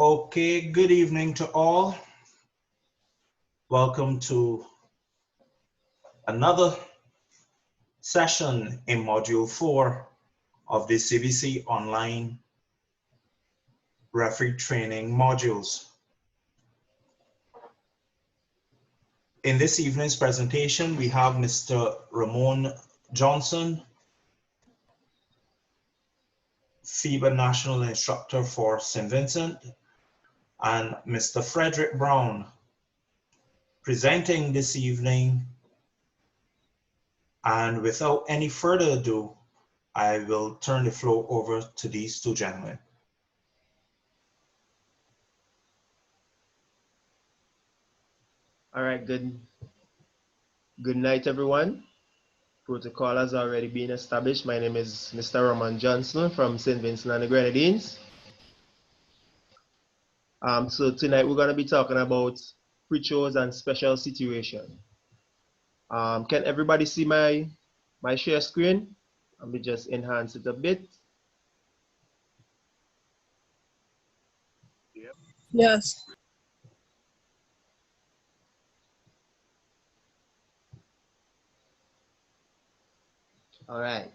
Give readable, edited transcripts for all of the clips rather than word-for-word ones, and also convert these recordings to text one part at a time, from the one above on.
Okay, good evening to all. Welcome to another session in Module 4 of the CBC online referee training modules. In this evening's presentation, we have Mr. Ramon Johnson, FIBA National Instructor for St. Vincent, and Mr. Frederick Brown, presenting this evening. And without any further ado, I will turn the floor over to these two gentlemen. All right, good night, everyone. Protocol has already been established. My name is Mr. Ramon Johnson from St. Vincent and the Grenadines. So tonight we're going to be talking about pre-shows and special situation. Can everybody see my share screen? Let me just enhance it a bit. Yes. All right.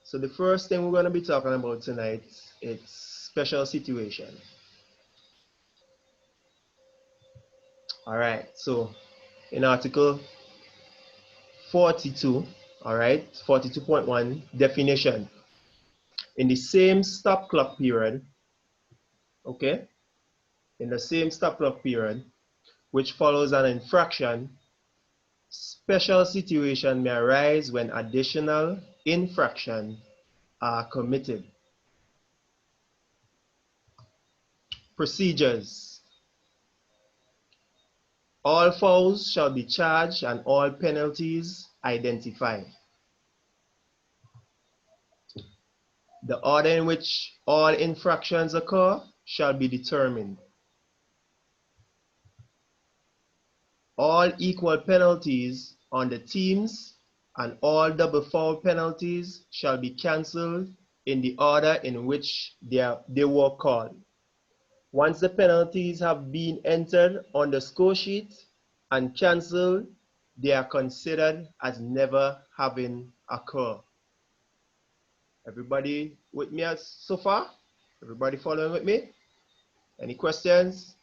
So the first thing we're going to be talking about tonight is special situation. All right. So in Article 42, all right, 42.1 definition. In the same stop clock period, okay, in the same stop clock period, which follows an infraction, special situation may arise when additional infractions are committed. Procedures. All fouls shall be charged and all penalties identified. The order in which all infractions occur shall be determined. All equal penalties on the teams and all double foul penalties shall be cancelled in the order in which they were called. Once the penalties have been entered on the score sheet and cancelled, they are considered as never having occurred. Everybody with me so far? Everybody following with me? Any questions?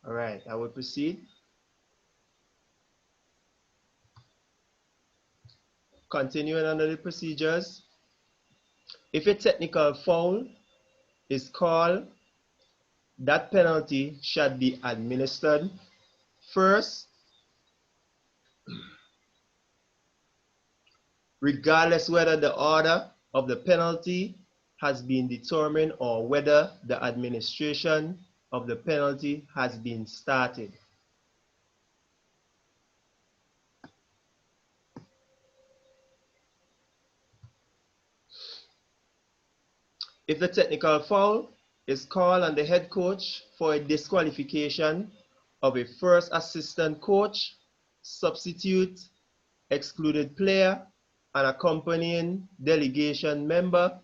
All right, I will proceed. Continuing under the procedures, if a technical foul is called, that penalty shall be administered first, regardless whether the order of the penalty has been determined or whether the administration of the penalty has been started. If the technical foul is called on the head coach for a disqualification of a first assistant coach, substitute, excluded player, and accompanying delegation member,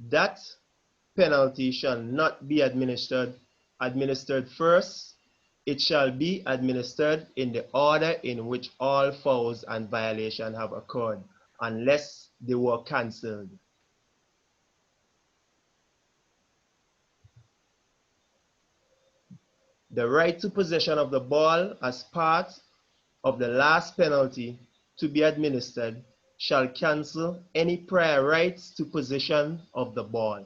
that penalty shall not be administered first. It shall be administered in the order in which all fouls and violations have occurred, unless they were cancelled. The right to possession of the ball as part of the last penalty to be administered shall cancel any prior rights to possession of the ball.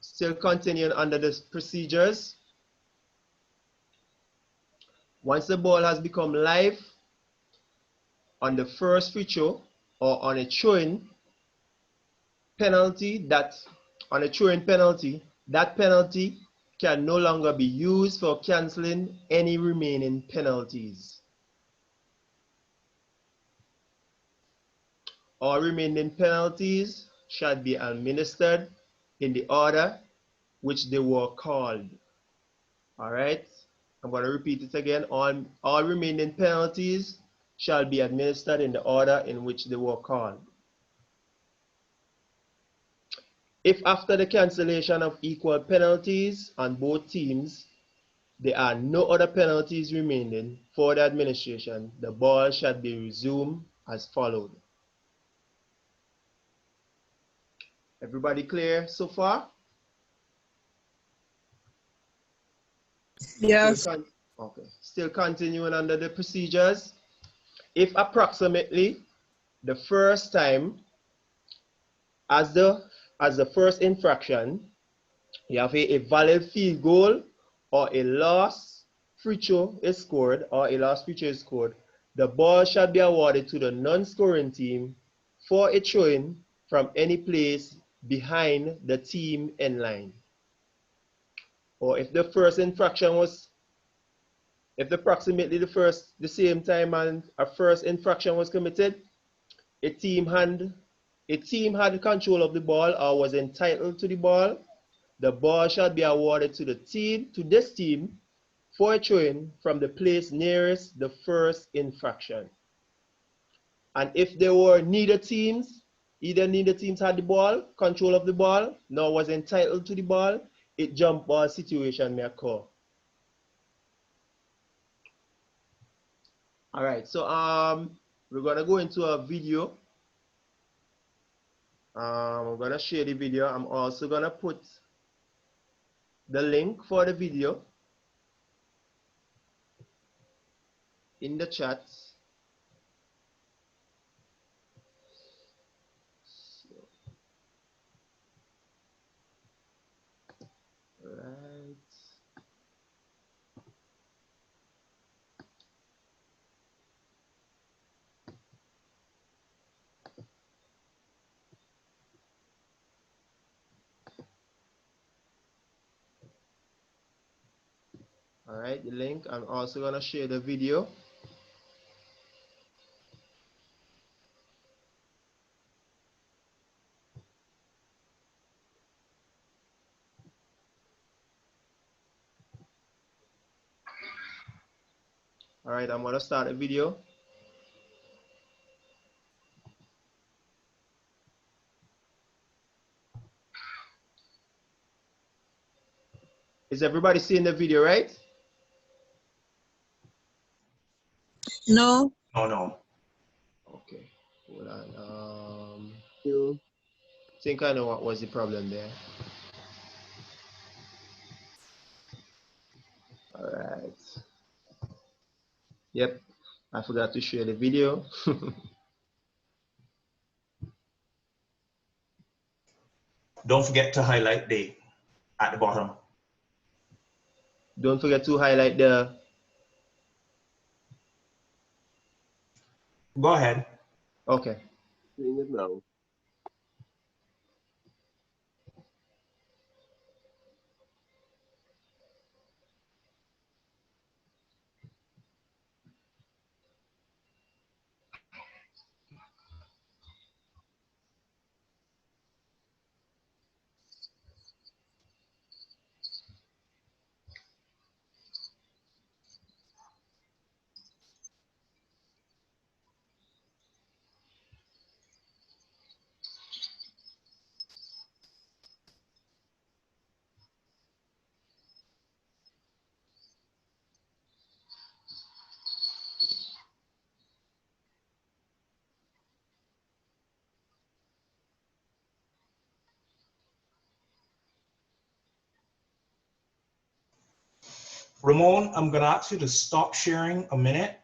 Still continuing under the procedures. Once the ball has become live on the first free throw or on a throw-in penalty, that penalty can no longer be used for cancelling any remaining penalties. All remaining penalties shall be administered in the order which they were called. All right, I'm going to repeat it again. All remaining penalties shall be administered in the order in which they were called. If after the cancellation of equal penalties on both teams, there are no other penalties remaining for the administration, the ball shall be resumed as followed. Everybody clear so far? Yes. Okay. Still continuing under the procedures. If approximately the first time as the first infraction, you have a valid field goal or a lost free throw is scored or a lost free throw is scored, the ball shall be awarded to the non-scoring team for a throw-in from any place behind the team end line. Or if the first infraction was, if approximately the same time and a first infraction was committed, a team had control of the ball or was entitled to the ball shall be awarded to this team for a throw-in from the place nearest the first infraction. And if there were neither teams had the ball, control of the ball, nor was entitled to the ball, a jump ball situation may occur. All right, so we're gonna go into a video. I'm gonna share the video. I'm also gonna put the link for the video in the chat. Right. All right, the link. I'm also gonna share the video. All right, I'm gonna start a video. Is everybody seeing the video, right? No. Oh, no. Okay, hold on. You think I know what was the problem there. All right. Yep, I forgot to share the video. Don't forget to highlight the at the bottom. Don't forget to highlight the. Go ahead. Okay. Seeing it now. Ramon, I'm going to ask you to stop sharing a minute.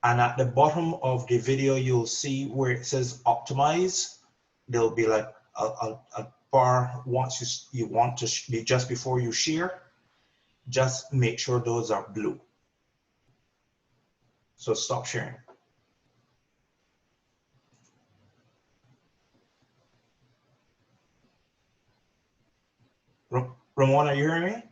And at the bottom of the video, you'll see where it says optimize. There'll be like a bar once you want to be just before you share. Just make sure those are blue. So stop sharing. Ramon, are you hearing me?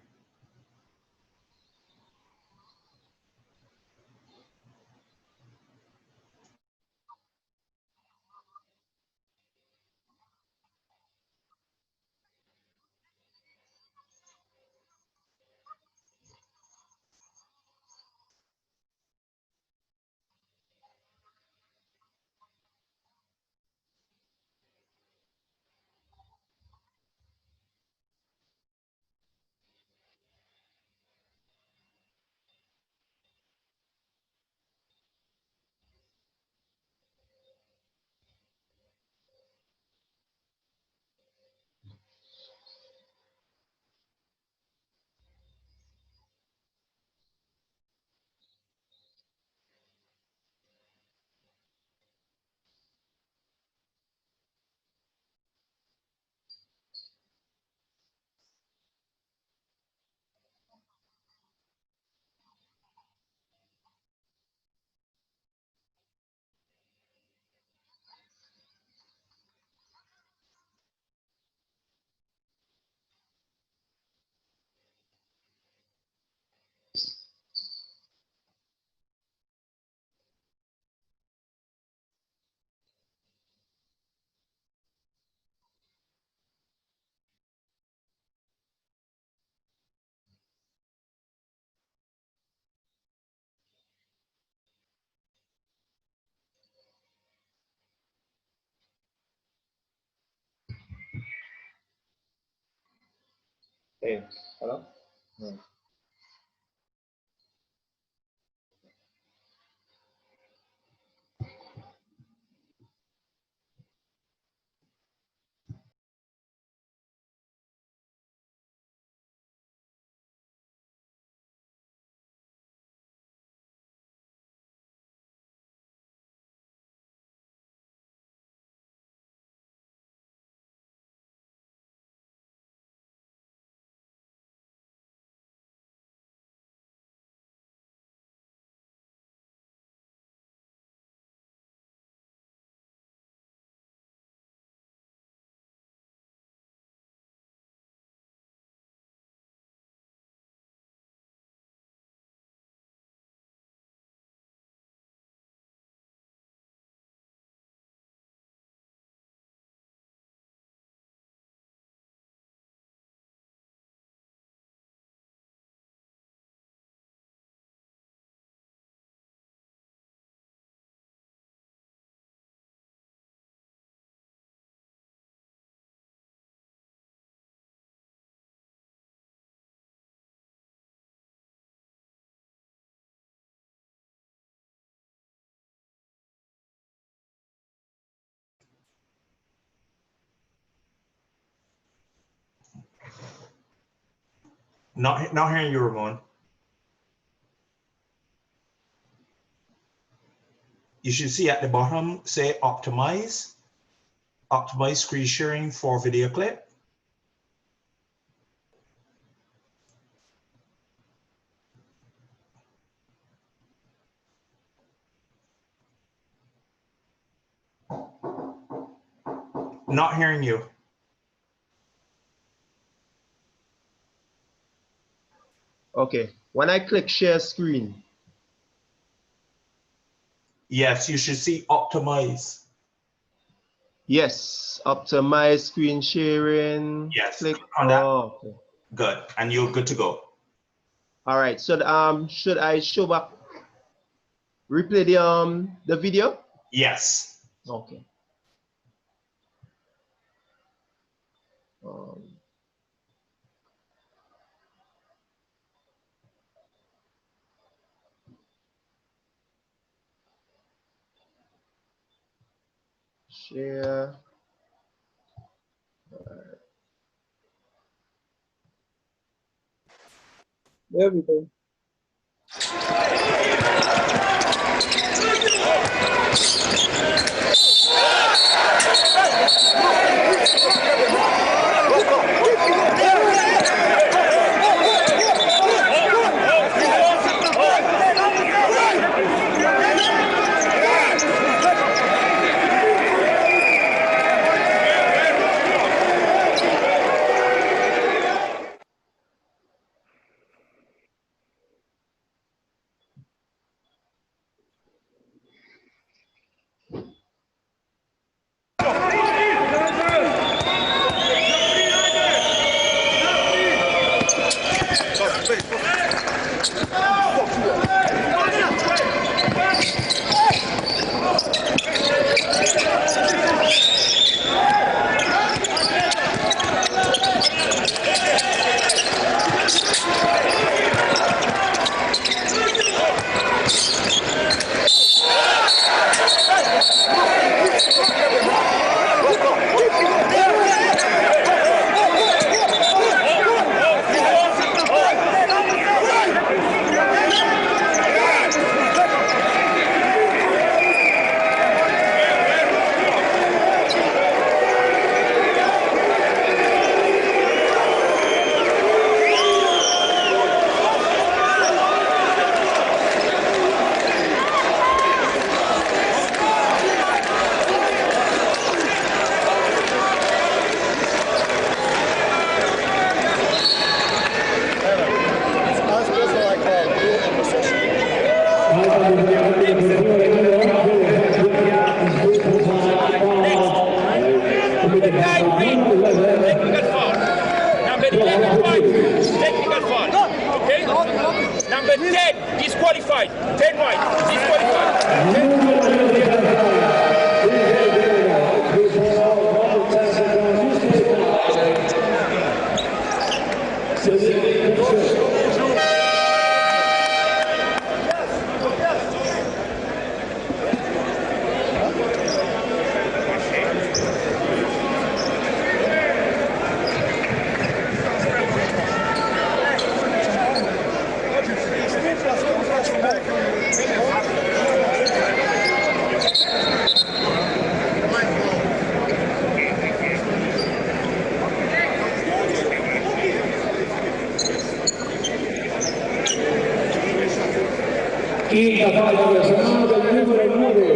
Hey, hello? Not hearing you, Ramon. You should see at the bottom, say optimize screen sharing for video clip. Not hearing you. Okay, when I click share screen. Yes, you should see optimize. Yes, optimize screen sharing. Yes, Click on that. Oh, okay. Good, and you're good to go. All right, so should I show back, replay the video? Yes. Okay. Share. There we go. Number 10, disqualified. 10 white, disqualified. Y la falta personal del número 9.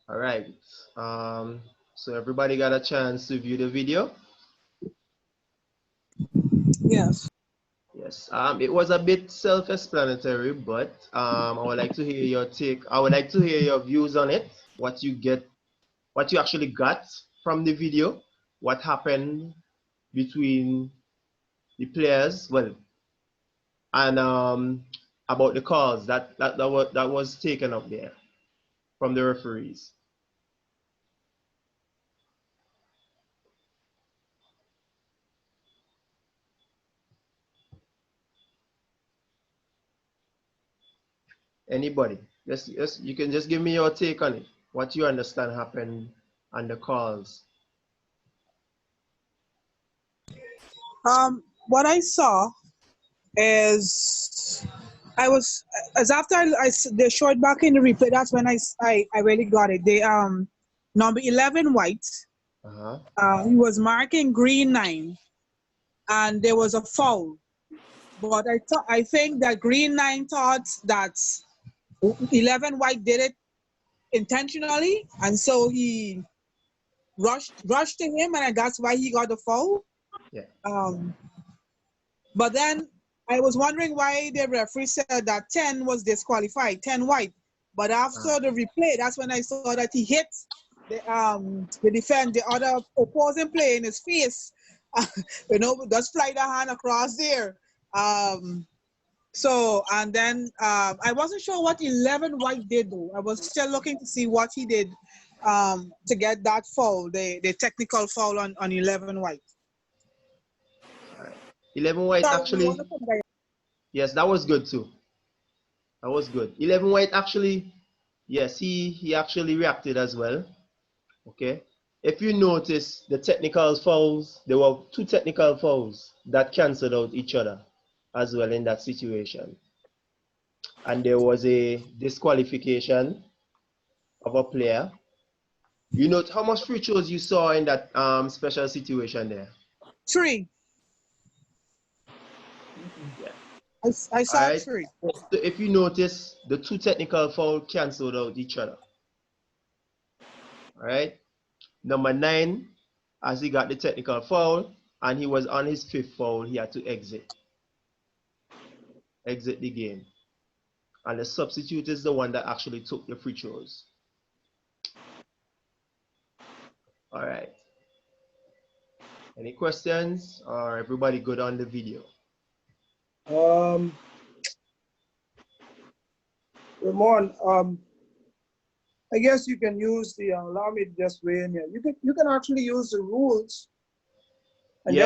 All right. So everybody got a chance to view the video? Yes. Yes. It was a bit self-explanatory, but I would like to hear your take. I would like to hear your views on it. What you actually got from the video. What happened between the players? Well, and about the calls that was taken up there from the referees. Anybody? Just you can just give me your take on it. What you understand happened on the calls. What I saw is as after they showed back in the replay. That's when I really got it. They number 11 White. He was marking green 9, and there was a foul. But I think that green 9 thought that 11 White did it intentionally, and so he rushed to him, and that's why he got the foul. Yeah. But then I was wondering why the referee said that 10 was disqualified, 10 White. But after the replay, that's when I saw that he hit the other opposing player in his face. Just fly the hand across there. So, and then I wasn't sure what 11 White did though. I was still looking to see what he did to get that foul, the technical foul on 11 White. 11 White actually, yes, that was good too. That was good. 11 White actually, yes, he actually reacted as well. Okay. If you notice the technical fouls, there were 2 technical fouls that cancelled out each other as well in that situation. And there was a disqualification of a player. You know how much free throws you saw in that special situation there? 3. Yeah. I saw right. 3. So if you notice, the 2 technical fouls cancelled out each other. All right. Number 9, as he got the technical foul and he was on his 5th foul, he had to exit the game. And the substitute is the one that actually took the free throws. All right. Any questions, or everybody good on the video? Ramon, I guess you can use the, allow me to just weigh in here. You can actually use the rules and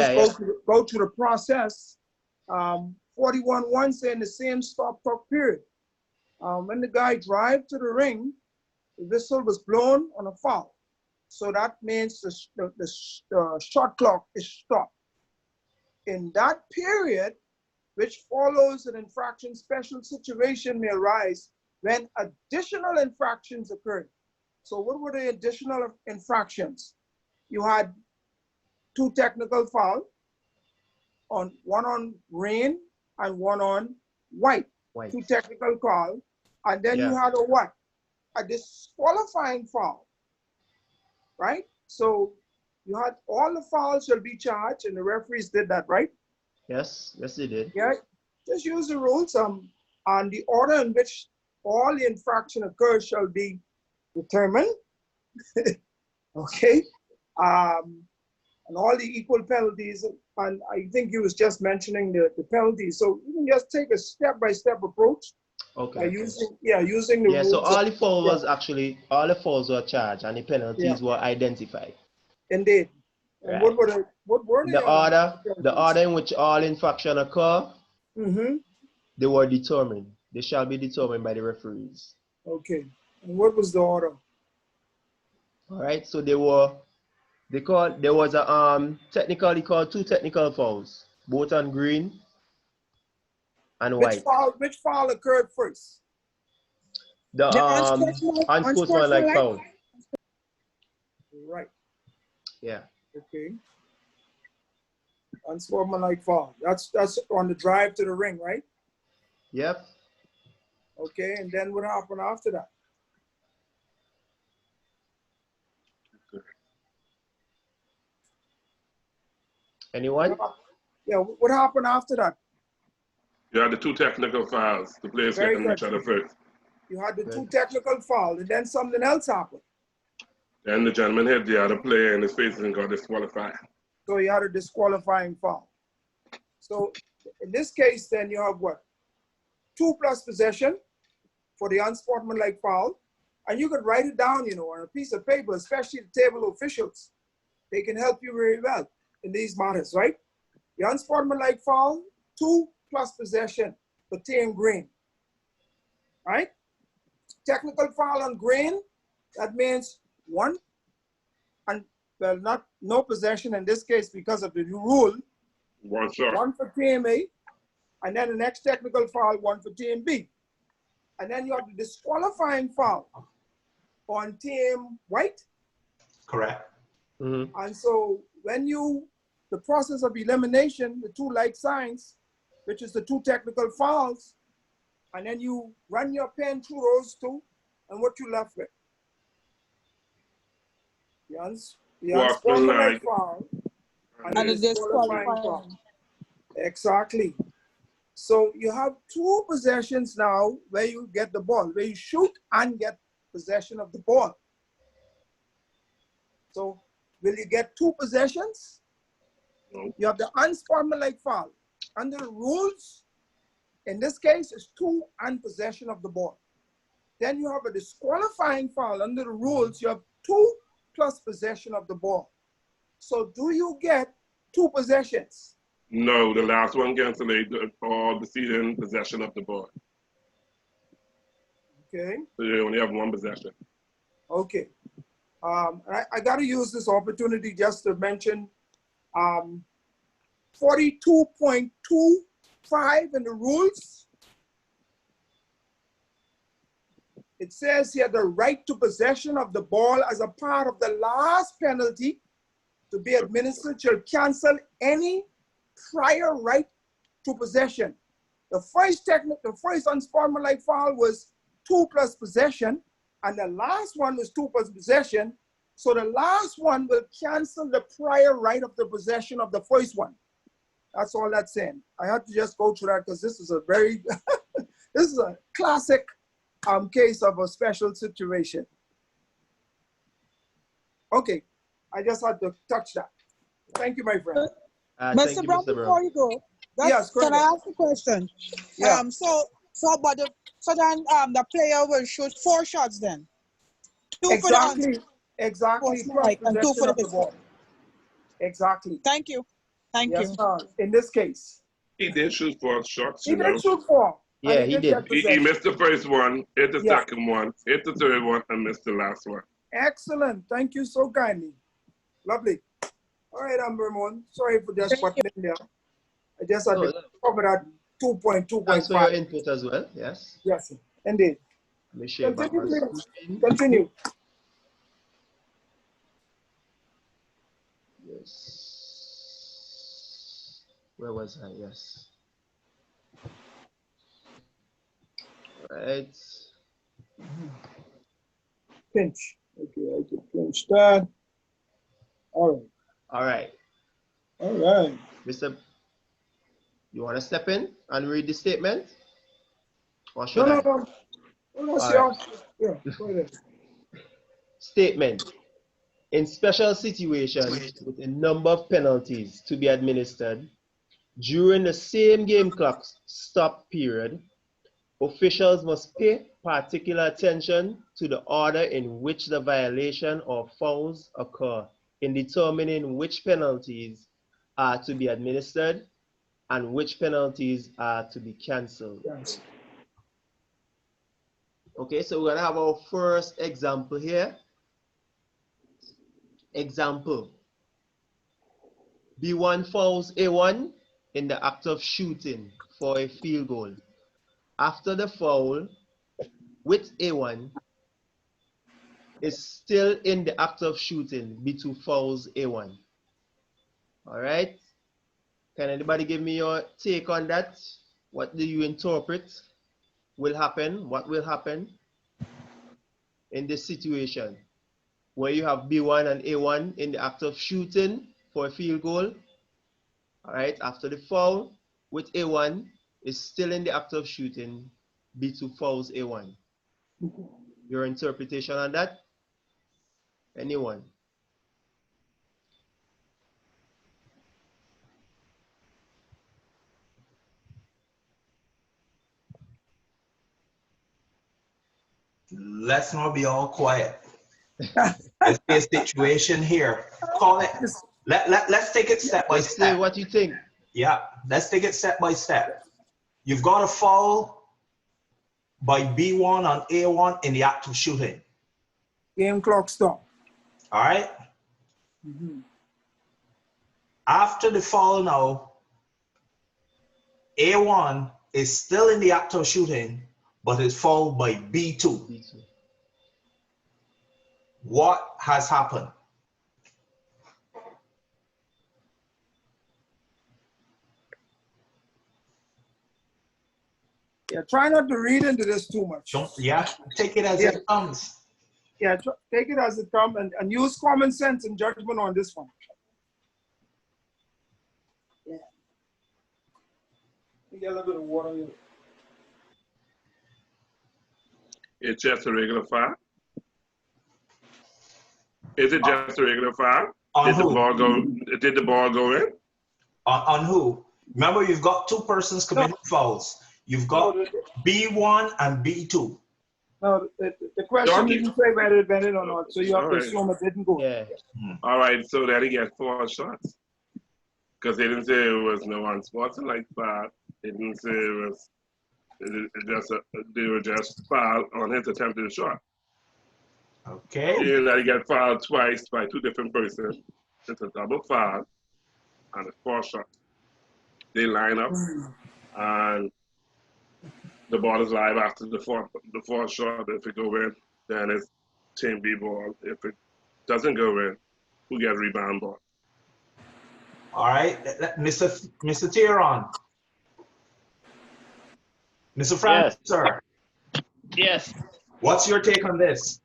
go through the process. 41-1 saying the same stop clock period. When the guy drive to the ring, the whistle was blown on a foul. So that means the shot clock is stopped. In that period, which follows an infraction, special situation may arise when additional infractions occurred. So what were the additional infractions? You had 2 technical fouls, one on green and one on white. 2 technical calls. And then you had a disqualifying foul, right? So you had all the fouls shall be charged, and the referees did that, right? Yes, they did. Yeah, just use the rules. And the order in which all the infraction occurs shall be determined. Okay. And all the equal penalties. And I think you was just mentioning the penalties. So you can just take a step-by-step approach. Okay. Using the rules. So all the fouls was actually, all the fouls were charged and the penalties were identified. Indeed. And right. what were the order in which all infraction occur, they were determined. They shall be determined by the referees. Okay. And what was the order? All right. So there was a technically called 2 technical fouls, both on green and white. Which foul occurred first? The unsportsmanlike foul. Right. Yeah. Okay. Unsportsmanlike foul. That's on the drive to the ring, right? Yep. Okay, and then what happened after that? Anyone? Yeah, what happened after that? You had the 2 technical fouls. The players getting each other first. You had the 2 technical fouls, and then something else happened. Then the gentleman hit the other player in his face and got disqualified. So you had a disqualifying foul. So in this case, then you have what? 2 plus possession for the unsportsmanlike foul. And you could write it down, on a piece of paper, especially the table officials. They can help you very well in these matters, right? The unsportsmanlike foul, 2 plus possession for team green, right? Technical foul on green, that means 1, and well, no possession in this case because of the rule. 1 shot. 1 for team A, and then the next technical foul, 1 for team B. And then you have the disqualifying foul on team white. Correct. And so when the process of elimination, the 2 like signs, which is the 2 technical fouls, and then you run your pen through those 2, and what you left with? The unsportsmanlike foul and the disqualifying foul. Exactly. So you have 2 possessions now where you get the ball, where you shoot and get possession of the ball. So will you get 2 possessions? No. You have the unsportsmanlike foul. Under the rules, in this case, it's 2 and possession of the ball. Then you have a disqualifying foul. Under the rules, you have 2 plus possession of the ball. So do you get 2 possessions? No, the last one cancelled all the season possession of the ball. Okay. So you only have 1 possession. Okay. I got to use this opportunity just to mention 42.25 in the rules. It says here the right to possession of the ball as a part of the last penalty to be administered shall cancel any prior right to possession. The first unsportsmanlike foul was 2 plus possession, and the last one was 2 plus possession. So the last one will cancel the prior right of the possession of the first one. That's all that's saying. I had to just go through that because this is a very, this is a classic case of a special situation. Okay, I just had to touch that. Thank you, my friend. Mr. Brown, before you go, yes, can I ask a question? Yeah. So then the player will shoot 4 shots then. Exactly. Exactly. Right, and 2 for the Possession of the ball. Exactly. Thank you. Thank you. Yes, sir. In this case. He did shoot 4 shots, He you know. did shoot 4. Yeah, he did. He missed the first one, hit the Yeah. second one, hit the third one, and missed the last one. Excellent. Thank you so kindly. Lovely. All right, Ramon. Sorry for just putting in there. I just had to cover that 2.2.5. Thanks for your input as well. Yes. Yes, sir. Indeed. Let me share back my screen. Continue. Yes. Where was I? Yes. Right. Pinch. Okay, I can pinch that. All right. All right. All right. Mr. You want to step in and read the statement? Or should No. All right. Yeah, go ahead. Statement. In special situations with a number of penalties to be administered during the same game clock stop period, officials must pay particular attention to the order in which the violation or fouls occur in determining which penalties are to be administered and which penalties are to be cancelled. Yes. Okay, so we're going to have our first example here. Example. B1 fouls A1 in the act of shooting for a field goal. After the foul, with A1 is still in the act of shooting, B2 fouls A1. All right? Can anybody give me your take on that? What do you interpret will happen? What will happen in this situation where you have B1 and A1 in the act of shooting for a field goal? All right, after the foul, with A1 is still in the act of shooting, B2 fouls A1. Your interpretation on that? Anyone? Let's not be all quiet. Let's be a situation here. Call it. Let's take it step by step. Say what you think. Yeah, let's take it step by step. You've got a foul by B1 on A1 in the act of shooting. Game clock stop. All right? After the foul now, A1 is still in the act of shooting, but is fouled by B2. What has happened? Yeah, try not to read into this too much. Take it as it comes. Yeah, take it as it comes and use common sense and judgment on this one. Yeah. Get a little bit of water here. It's just a regular foul. Is it just a regular foul? Did the ball go in? On who? Remember, you've got two persons committing fouls. You've got B1 and B2. No, the question didn't say whether it went in or not, so you have to assume it didn't go. Yeah. All right, so then he gets 4 shots. Because they didn't say it was no unsportsmanlike foul. They didn't say it was they were just fouled on his attempted shot. Okay. That he got fouled twice by 2 different persons. It's a double foul and a 4 shot. They line up and the ball is live after the fourth shot. If it go in, then it's team B ball. If it doesn't go in, who get rebound ball? All right, Mr. Tieron. Mr. Francis, sir. Yes. What's your take on this?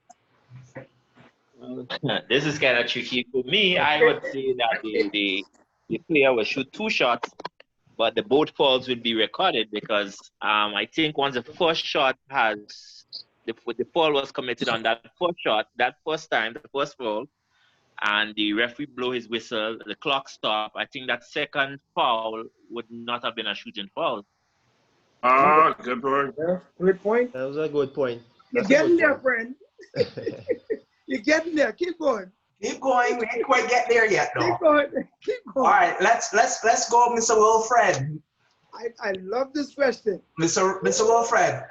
This is kind of tricky. For me, I would say that the player will shoot 2 shots, but the both falls will be recorded because I think once the first shot the fall was committed on that first shot, that first time, the first foul, and the referee blow his whistle, the clock stop, I think that second foul would not have been a shooting foul. Good point. Yeah, good point. That was a good point. You're getting there, friend. You're getting there. Keep going. Keep going. We ain't quite get there yet, though. Keep going. Keep going. All right, let's go, Mr. Wilfred. I love this question. Mr. Wilfred.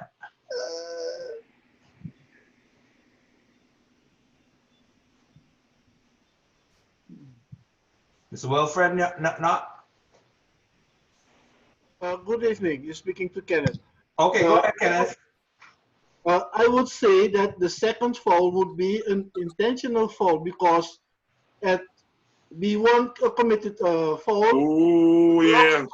Mr. Wilfred, not. Good evening. You're speaking to Kenneth. Okay, go ahead, Kenneth. I would say that the second foul would be an intentional foul because at B1 committed foul, oh yeah,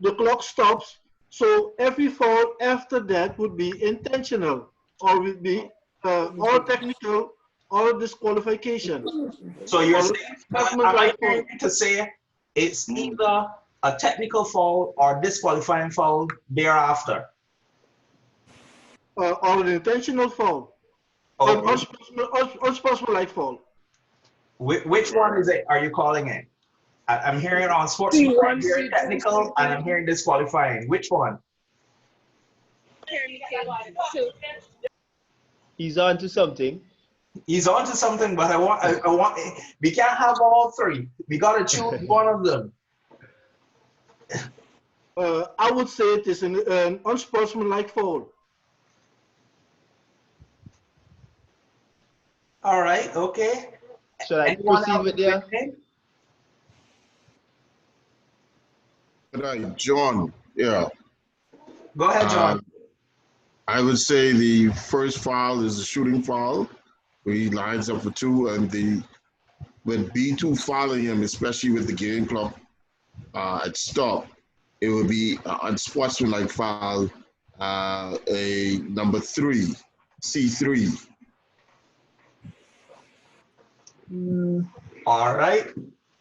the clock stops. So every foul after that would be intentional or would be or technical or disqualification. So you're saying, am I hearing you to say it's either a technical foul or disqualifying foul thereafter? Or an intentional foul. Okay. Unsportsmanlike foul. Which one is it? Are you calling it? I'm hearing on sportsmanlike, I'm hearing technical, and I'm hearing disqualifying. Which one? He's on to something. He's on to something, but I want. We can't have all three. We gotta choose one of them. I would say it is an unsportsmanlike foul. All right. Okay. Should I proceed with the? Right, John. Yeah. Go ahead, John. I would say the first foul is the shooting foul, where he lines up for two, and when B2 following him, especially with the game clock at stop, it would be an unsportsmanlike foul, a number 3, C3. All right,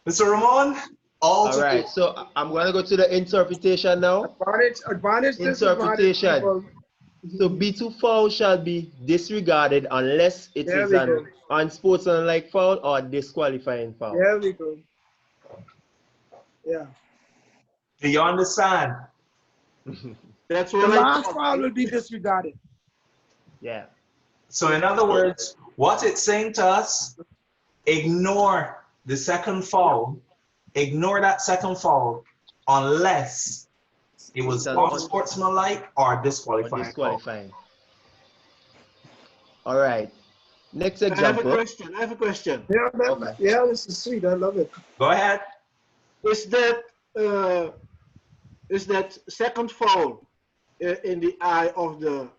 Mr. Ramon. All right, so I'm going to go to the interpretation now. Advantage, interpretation. So B2 foul shall be disregarded unless it is an unsportsmanlike foul or disqualifying foul. There we go. Yeah. Do you understand? That's what the last foul will be disregarded. Yeah. So in other words, what it's saying to us, ignore the second foul, ignore that second foul unless it was unsportsmanlike or disqualifying. All right. Next example. I have a question. Yeah, yeah, this is sweet. I love it. Go ahead. Is that second foul in the eye of the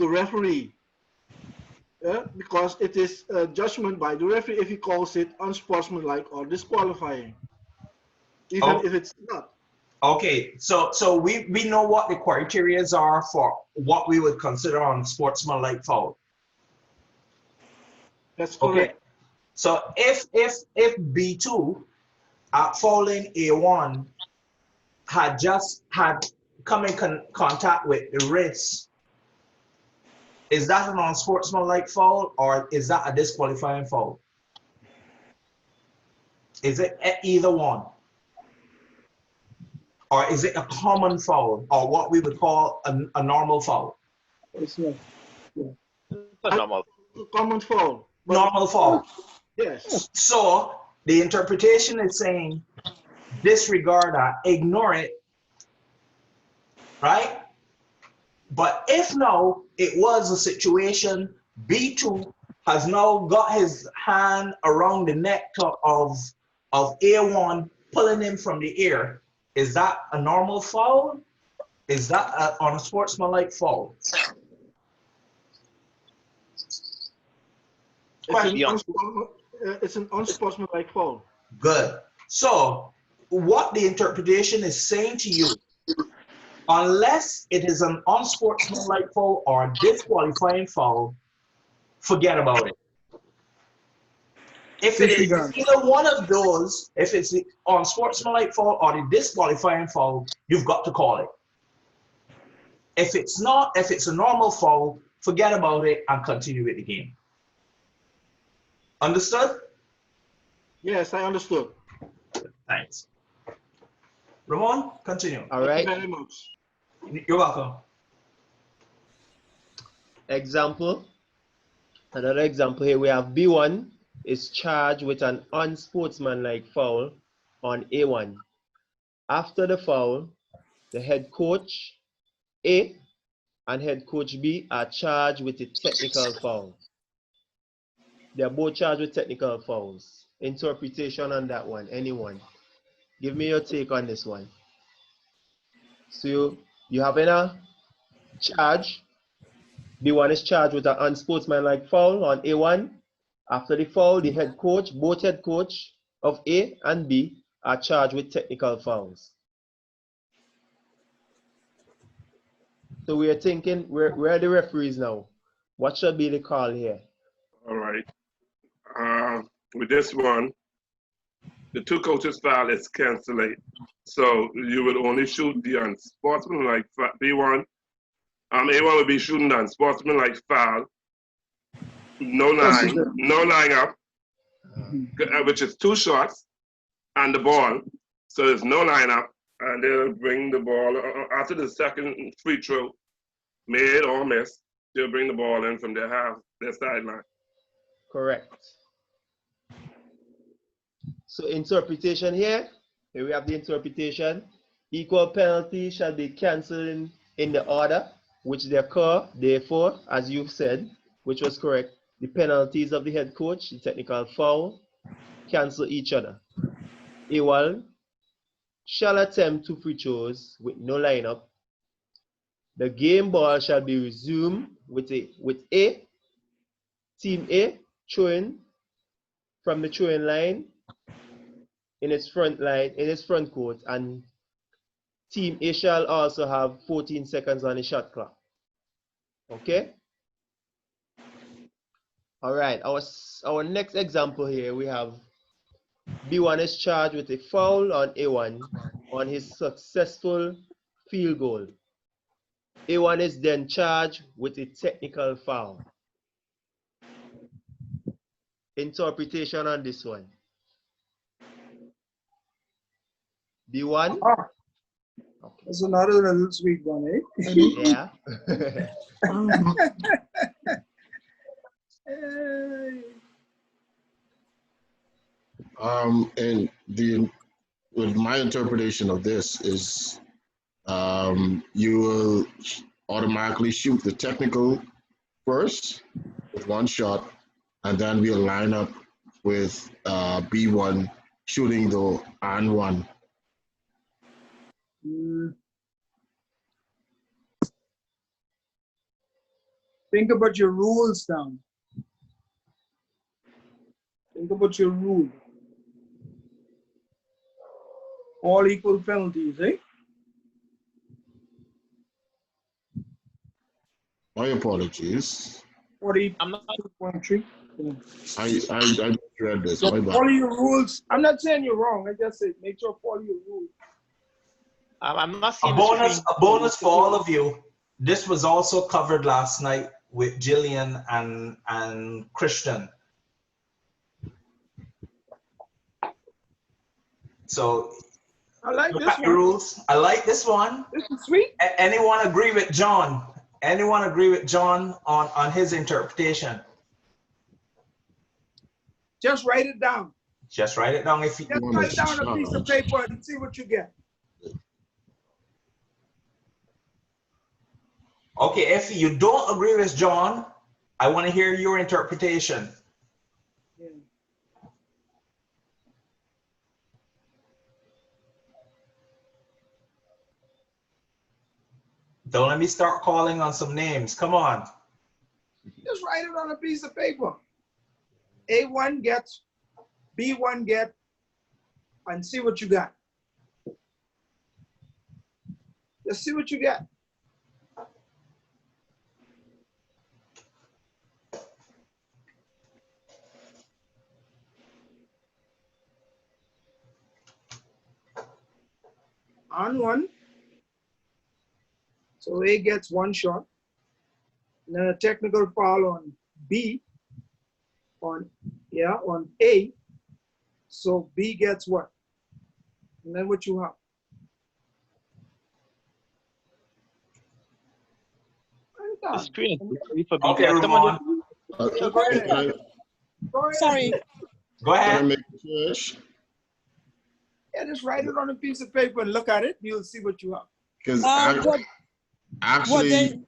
referee? Because it is a judgment by the referee if he calls it unsportsmanlike or disqualifying, even if it's not. Okay, so we know what the criteria are for what we would consider unsportsmanlike foul. That's correct. Okay. So if B2 at fouling A1 had come in contact with the wrist, is that an unsportsmanlike foul or is that a disqualifying foul? Is it either one? Or is it a common foul or what we would call a normal foul? It's not. Yeah. A normal. Common foul. Normal foul. Yes. So the interpretation is saying disregard that, ignore it, right? But if now it was a situation, B2 has now got his hand around the neck of A1, pulling him from the ear, is that a normal foul? Is that on a sportsmanlike foul? It's an unsportsmanlike foul. Good. So what the interpretation is saying to you, unless it is an unsportsmanlike foul or disqualifying foul, forget about it. If it is either one of those, if it's the unsportsmanlike foul or the disqualifying foul, you've got to call it. If it's not, if it's a normal foul, forget about it and continue with the game. Understood? Yes, I understood. Thanks. Ramon, continue. All right. Thank you very much. You're welcome. Example, another example here, we have B1 is charged with an unsportsmanlike foul on A1. After the foul, the head coach A and head coach B are charged with a technical foul. They are both charged with technical fouls. Interpretation on that one, anyone? Give me your take on this one. So you have a charge. B1 is charged with an unsportsmanlike foul on A1. After the foul, the head coach, both head coach of A and B are charged with technical fouls. So we are thinking, where are the referees now? What should be the call here? All right. With this one, the two coaches foul is cancelled. So you would only shoot the unsportsmanlike B1. A1 would be shooting the unsportsmanlike foul. No line up, which is 2 shots and the ball. So there's no line up, and they'll bring the ball after the second free throw, made or missed. They'll bring the ball in from their half, their sideline. Correct. So interpretation here we have the interpretation. Equal penalty shall be cancelled in the order which they occur. Therefore, as you said, which was correct, the penalties of the head coach, the technical foul, cancel each other. A1 shall attempt 2 free throws with no lineup. The game ball shall be resumed with A, team A throwing from the throwing line in its front court, and team A shall also have 14 seconds on the shot clock. Okay? All right, our next example here, we have B1 is charged with a foul on A1 on his successful field goal. A1 is then charged with a technical foul. Interpretation on this one. B1? Okay. That's another little sweet one, eh? Yeah. And with my interpretation of this is you will automatically shoot the technical first with 1 shot, and then we'll line up with B1 shooting the and 1. Think about your rules now. Think about your rule. All equal penalties, eh? My apologies. 42.3. I read this. So follow your rules. I'm not saying you're wrong. I just said make sure follow your rules. I'm not seeing a bonus for all of you. This was also covered last night with Jillian and Christian. So I like this one. Rules. I like this one. This is sweet. Anyone agree with John? Anyone agree with John on his interpretation? Just write it down. Just write it down if you want. Just write down a piece of paper and see what you get. Okay, if you don't agree with John, I want to hear your interpretation. Yeah. Don't let me start calling on some names. Come on. Just write it on a piece of paper. A1 gets, B1 get, and see what you got. Just see what you get. On 1. So A gets 1 shot. And then a technical foul on B, on A. So B gets what? And then what you have? The screen. Okay, Ramon. Yeah, go ahead. Go ahead. Sorry. Go ahead. Yeah, just write it on a piece of paper and look at it. You'll see what you have. Because actually.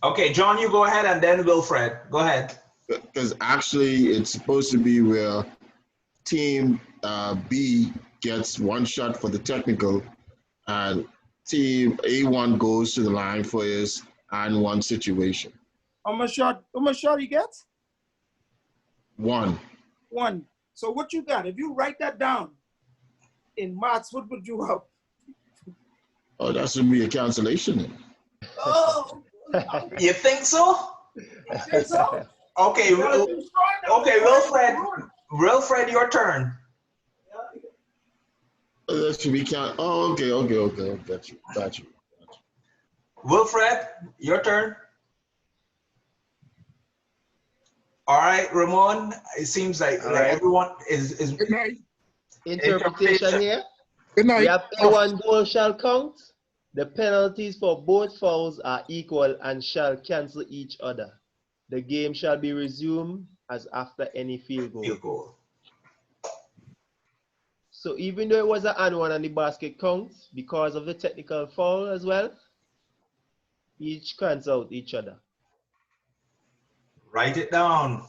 Okay, John, you go ahead, and then Wilfred. Go ahead. Because actually, it's supposed to be where team B gets one shot for the technical, and team A1 goes to the line for his and one situation. How much shot he gets? One. So what you got? If you write that down in maths, what would you have? Oh, that should be a cancellation. Oh, you think so? I think so. Okay, Wilfred, your turn. That should be count. Oh, okay. Got you. Wilfred, your turn. All right, Ramon. It seems like everyone is interpretation here. Good night. We have A1 goal shall count. The penalties for both fouls are equal and shall cancel each other. The game shall be resumed as after any field goal. So even though it was an and one and the basket counts, because of the technical foul as well, each cancel out each other. Write it down.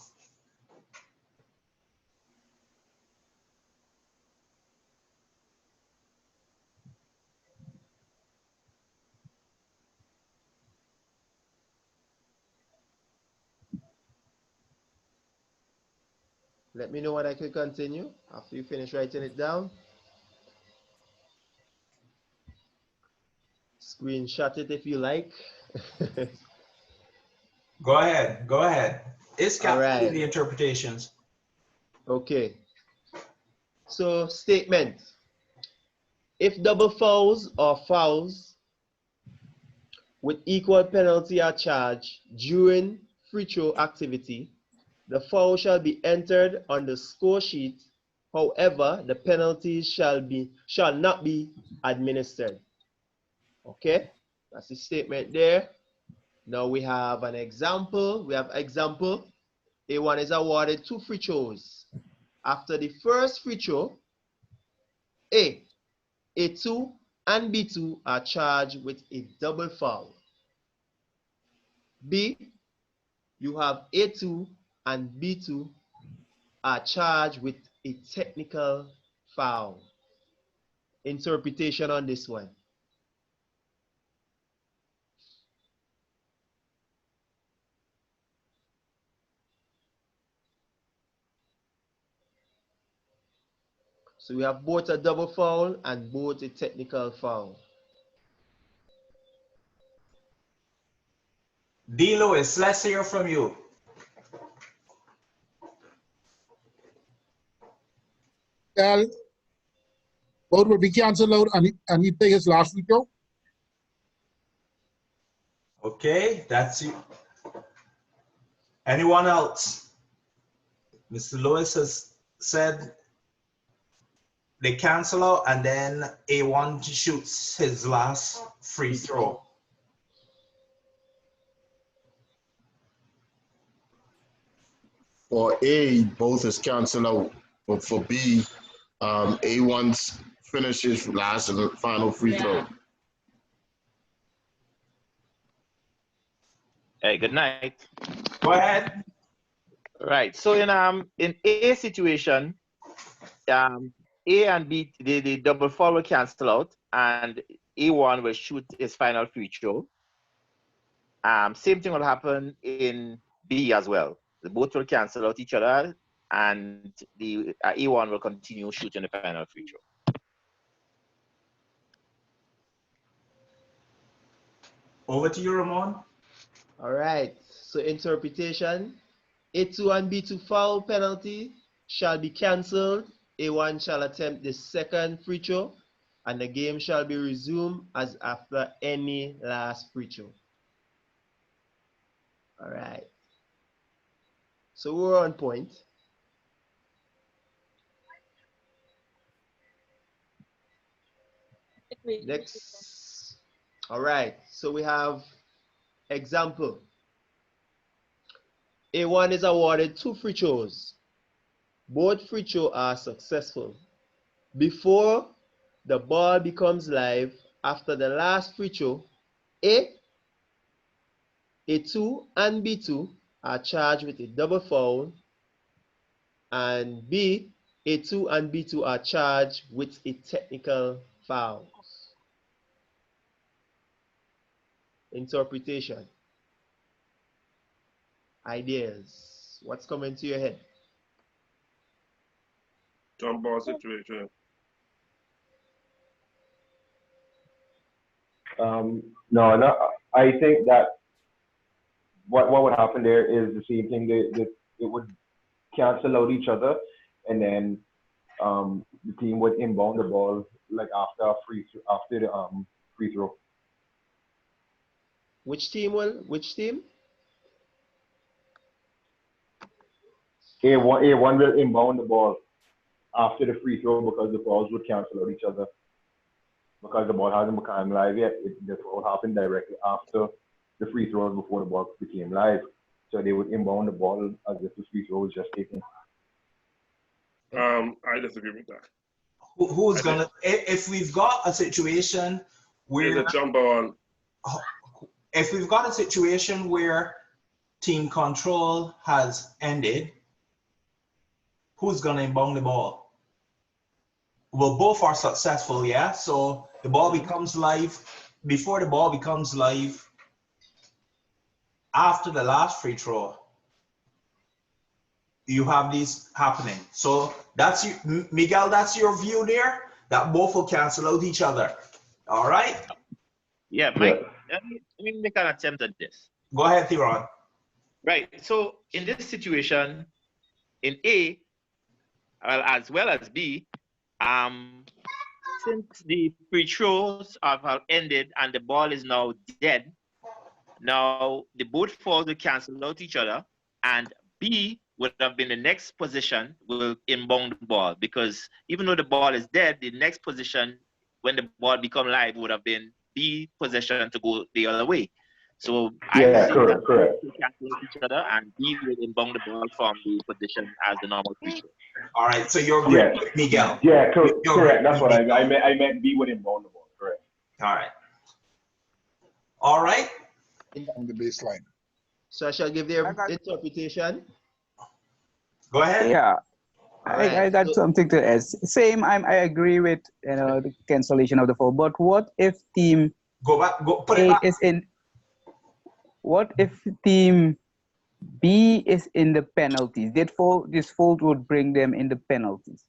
Let me know when I can continue after you finish writing it down. Screenshot it if you like. Go ahead. It's capturing the interpretations. Okay. So statement. If double fouls or fouls with equal penalty are charged during free throw activity, the foul shall be entered on the score sheet. However, the penalties shall not be administered. Okay, that's the statement there. Now we have an example. A1 is awarded 2 free throws. After the first free throw, A2 and B2 are charged with a double foul. B, you have A2 and B2 are charged with a technical foul. Interpretation on this one. So we have both a double foul and both a technical foul. D. Lewis, let's hear from you. Well, both will be cancelled out and he take his last free throw. Okay, that's you. Anyone else? Mr. Lewis has said they cancel out and then A1 shoots his last free throw. For A, both is cancelled out. But for B, A1's finishes last and the final free throw. Hey, good night. Go ahead. Right. So in A situation, A and B, the double foul will cancel out, and A1 will shoot his final free throw. Same thing will happen in B as well. The both will cancel out each other, and the A1 will continue shooting the final free throw. Over to you, Ramon. All right. So interpretation. A2 and B2 foul penalty shall be cancelled. A1 shall attempt the second free throw, and the game shall be resumed as after any last free throw. All right. So we're on point. Next. All right. So we have Example, A1 is awarded 2 free throws. Both free throws are successful. Before the ball becomes live, after the last free throw, A2 and B2 are charged with a double foul, and A2 and B2 are charged with a technical foul. Interpretation. Ideas. What's coming to your head? Jump ball situation. No, I think that what would happen there is the same thing. It would cancel out each other, and then the team would inbound the ball like after the free throw. Which team will? Which team? A1 will inbound the ball after the free throw because the balls would cancel out each other. Because the ball hasn't become live yet, this will happen directly after the free throws before the ball became live. So they would inbound the ball as if the free throw was just taken. I disagree with that. Who's gonna? If we've got a situation where the jump ball. If we've got a situation where team control has ended, who's gonna inbound the ball? Well, both are successful, yeah. So the ball becomes live. Before the ball becomes live, after the last free throw, you have these happening. So that's you, Miguel. That's your view there. That both will cancel out each other. All right. Yeah, Mike. Let me make an attempt at this. Go ahead, Theron. Right. So in this situation, in A, as well as B, since the free throws have ended and the ball is now dead, now the both falls will cancel out each other, and B would have been the next position will inbound the ball, because even though the ball is dead, the next position when the ball become live would have been B possession to go the other way. So yeah, correct. Cancel each other, and B will inbound the ball from the position as the normal free throw. All right, so you're agreeing with Miguel. Yeah, correct. That's what I meant. B would inbound the ball. Correct. All right. On the baseline. So I shall give the interpretation. Go ahead. Yeah. Right. I got something to add. Same, I agree with the cancellation of the foul. But what if team put it back. is in? What if team B is in the penalties? This fault would bring them in the penalties.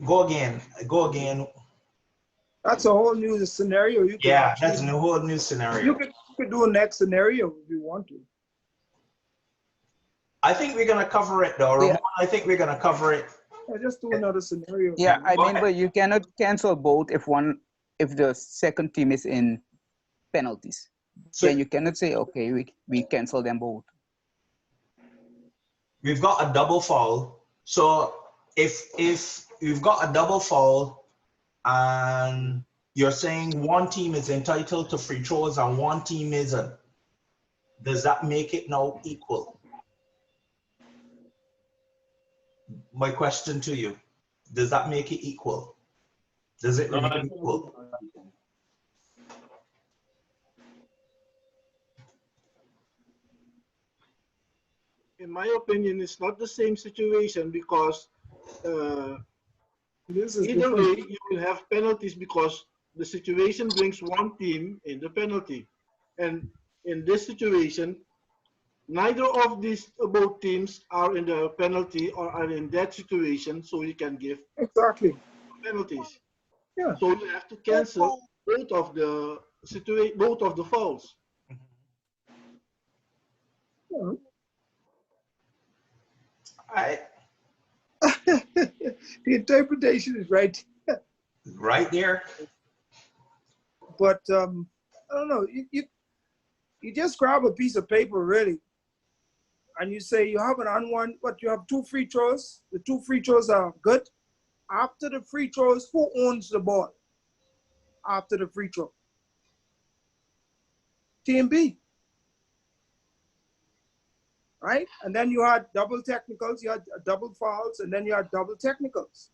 Go again. That's a whole new scenario. You can that's a whole new scenario. You could do a next scenario if you want to. I think we're gonna cover it though. Yeah. I think we're gonna cover it. Just do another scenario. Yeah, I mean, but you cannot cancel both if the second team is in penalties. So then you cannot say, okay, we cancel them both. We've got a double foul. So if you've got a double foul and you're saying one team is entitled to free throws and one team isn't, does that make it now equal? My question to you, does that make it equal? Does it remain equal? In my opinion, it's not the same situation because either way, you will have penalties because the situation brings one team in the penalty. And in this situation, neither of these both teams are in the penalty or are in that situation, so you can give penalties. Yeah. So you have to cancel both of the fouls. Yeah. The interpretation is right. Right there. But I don't know. You just grab a piece of paper, really, and you say you have an unwanted. What, you have 2 free throws. The 2 free throws are good. After the free throws, who owns the ball? After the free throw? Team B. Right? And then you had double technicals, you had double fouls, and then you had double technicals.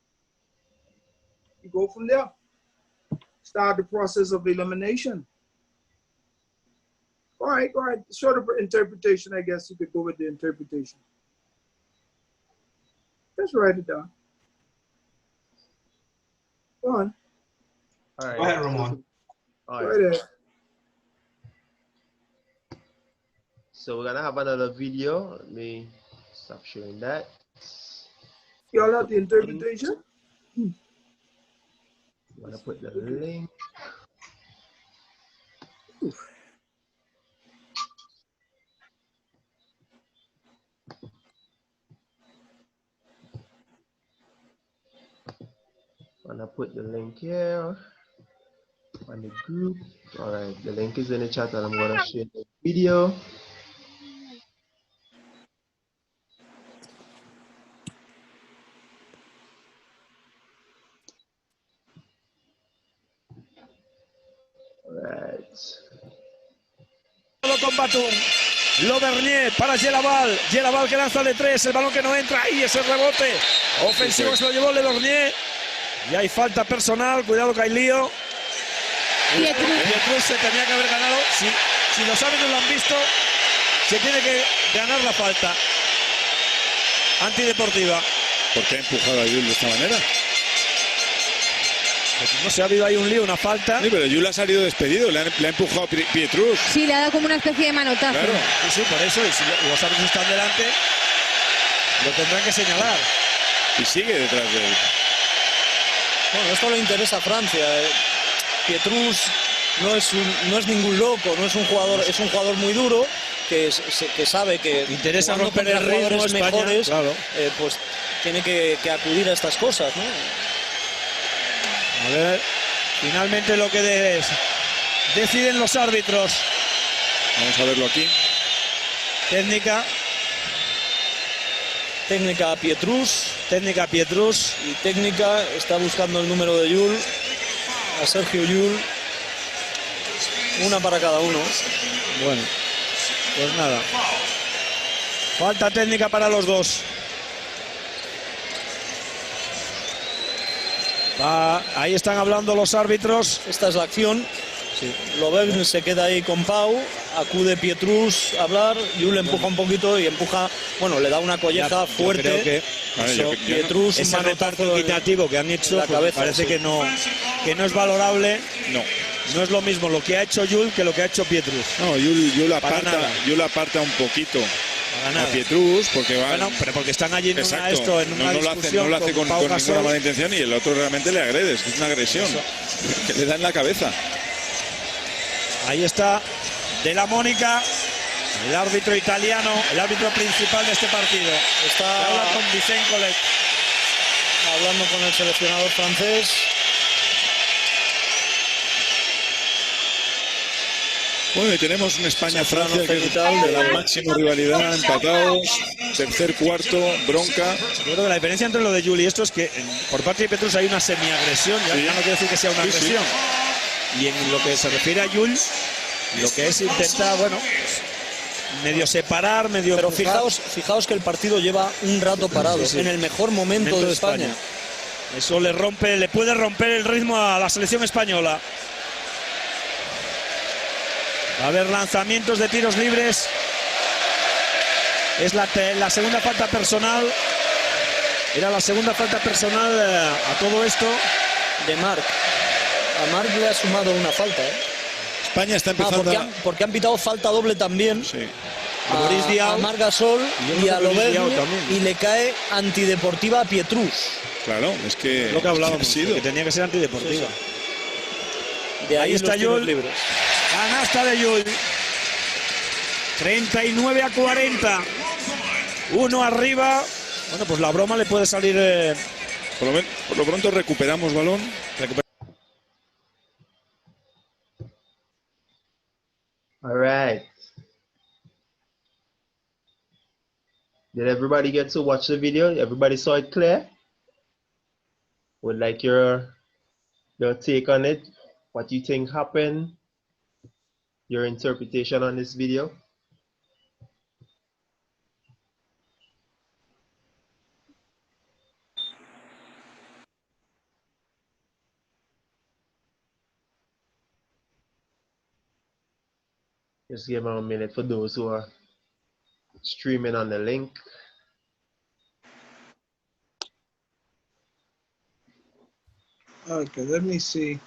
You go from there. Start the process of elimination. All right. Short of interpretation, I guess you could go with the interpretation. Just write it down. Go on. All right. Go ahead, Ramon. All right. right. So we're gonna have another video. Let me stop showing that. Y'all have the interpretation? I'm gonna put the link. Oof. I'm gonna put the link here on the group. All right, the link is in the chat, and I'm gonna share the video. All right. Con Batum. Lovernier para Gelabal. Gelabal que lanza de 3. El balón que no entra. Ahí ese rebote. Ofensivo se lo llevó Lovernier. Y hay falta personal. Cuidado que hay lío. Pietrus se tenía que haber ganado. Si los árbitros lo han visto, se tiene que ganar la falta. Antideportiva. ¿Por qué ha empujado a Jules de esta manera? Pues no sé, ha habido ahí un lío, una falta. Sí, pero Jules ha salido despedido, le ha empujado Pietrus. Sí, le ha dado como una especie de manotazo. Claro. Sí, por eso, y si los árbitros están delante, lo tendrán que señalar. Y sigue detrás de él. Bueno, esto le interesa a Francia. Pietrus no es ningún loco, no es un jugador, es un jugador muy duro que sabe que interesa romper el ritmo mejores, claro. Pues tiene que acudir a estas cosas, ¿no? A ver, finalmente lo que deciden los árbitros. Vamos a verlo aquí. Técnica Pietrus. Técnica Pietrus. Y técnica está buscando el número de Jules. A Sergio Jules. Una para cada uno. Bueno, pues nada. Falta técnica para los dos. Ahí están hablando los árbitros. Esta es la acción. Sí. Lovern se queda ahí con Pau, acude Pietrus a hablar, Jules empuja un poquito y empuja, bueno, le da una colleja fuerte. Creo que Pietrus, ese reparto equitativo que han hecho, la cabeza, parece sí. que no es valorable. No es lo mismo lo que ha hecho Jules que lo que ha hecho Pietrus. No, Jules aparta un poquito a Pietrus porque va. Bueno, pero porque están allí en una discusión. No lo hace con ninguna mala intención y el otro realmente le agrede. Es una agresión que le da en la cabeza. Ahí está De la Mónica, el árbitro italiano, el árbitro principal de este partido. Habla con Vicente Collet. Hablando con el seleccionador francés. Bueno, y tenemos un España-Francia que es de la máxima rivalidad, empatados, tercer, cuarto, bronca. Yo creo que la diferencia entre lo de Jules y esto es que por parte de Pietrus hay una semiagresión, ya no quiero decir que sea una agresión. Y en lo que se refiere a Jules, lo que es intentar, bueno, medio separar, medio... Pero fijaos que el partido lleva un rato parado, en el mejor momento de España. Eso le puede romper el ritmo a la selección española. Va a haber lanzamientos de tiros libres. Es la segunda falta personal. Era la segunda falta personal a todo esto. De Marc. A Marc le ha sumado una falta. España está empezando porque han pitado falta doble también. Sí. A Marc Gasol y a Lovern. Y le cae antideportiva a Pietrus. Claro, es que lo que hablábamos, que tenía que ser antideportiva. De ahí está Jules. Canasta de Jules. 39-40. Uno arriba. Bueno, pues la broma le puede salir. Por lo pronto recuperamos balón. All right. Did everybody get to watch the video? Everybody saw it clear? Would like your take on it, what you think happened, your interpretation on this video. Just give them a minute for those who are streaming on the link. Okay, let me see.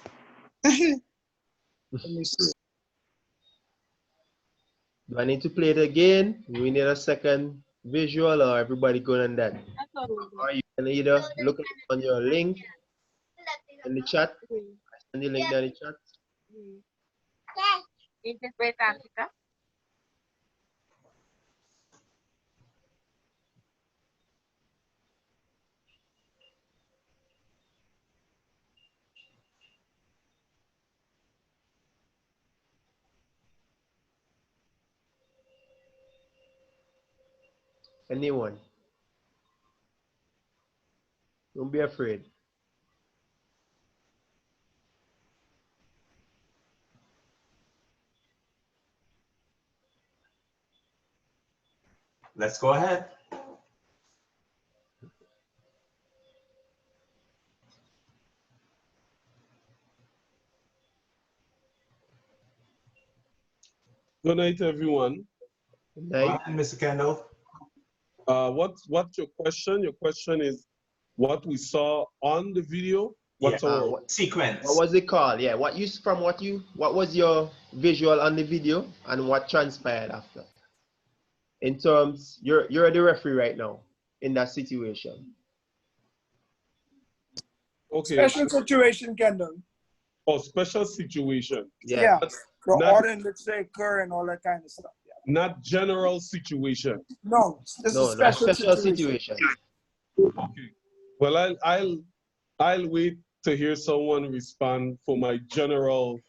Let me see. Do I need to play it again? Do we need a second visual, or everybody good on that? Or you can either look on your link in the chat. Send the link in the chat. Anyone? Don't be afraid. Let's go ahead. Good night, everyone. Good night, Mr. Kendall. What's your question? Your question is what we saw on the video. What's our sequence? What was it called? Yeah. What was your visual on the video, and what transpired after? In terms, you're the referee right now in that situation. Okay. Special situation, Kendall. Oh, special situation. Yeah. The Not- order in which they occur and all that kind of stuff. Yeah. Not general situation. No, this is special situation. Okay. Well, I'll wait to hear someone respond for my general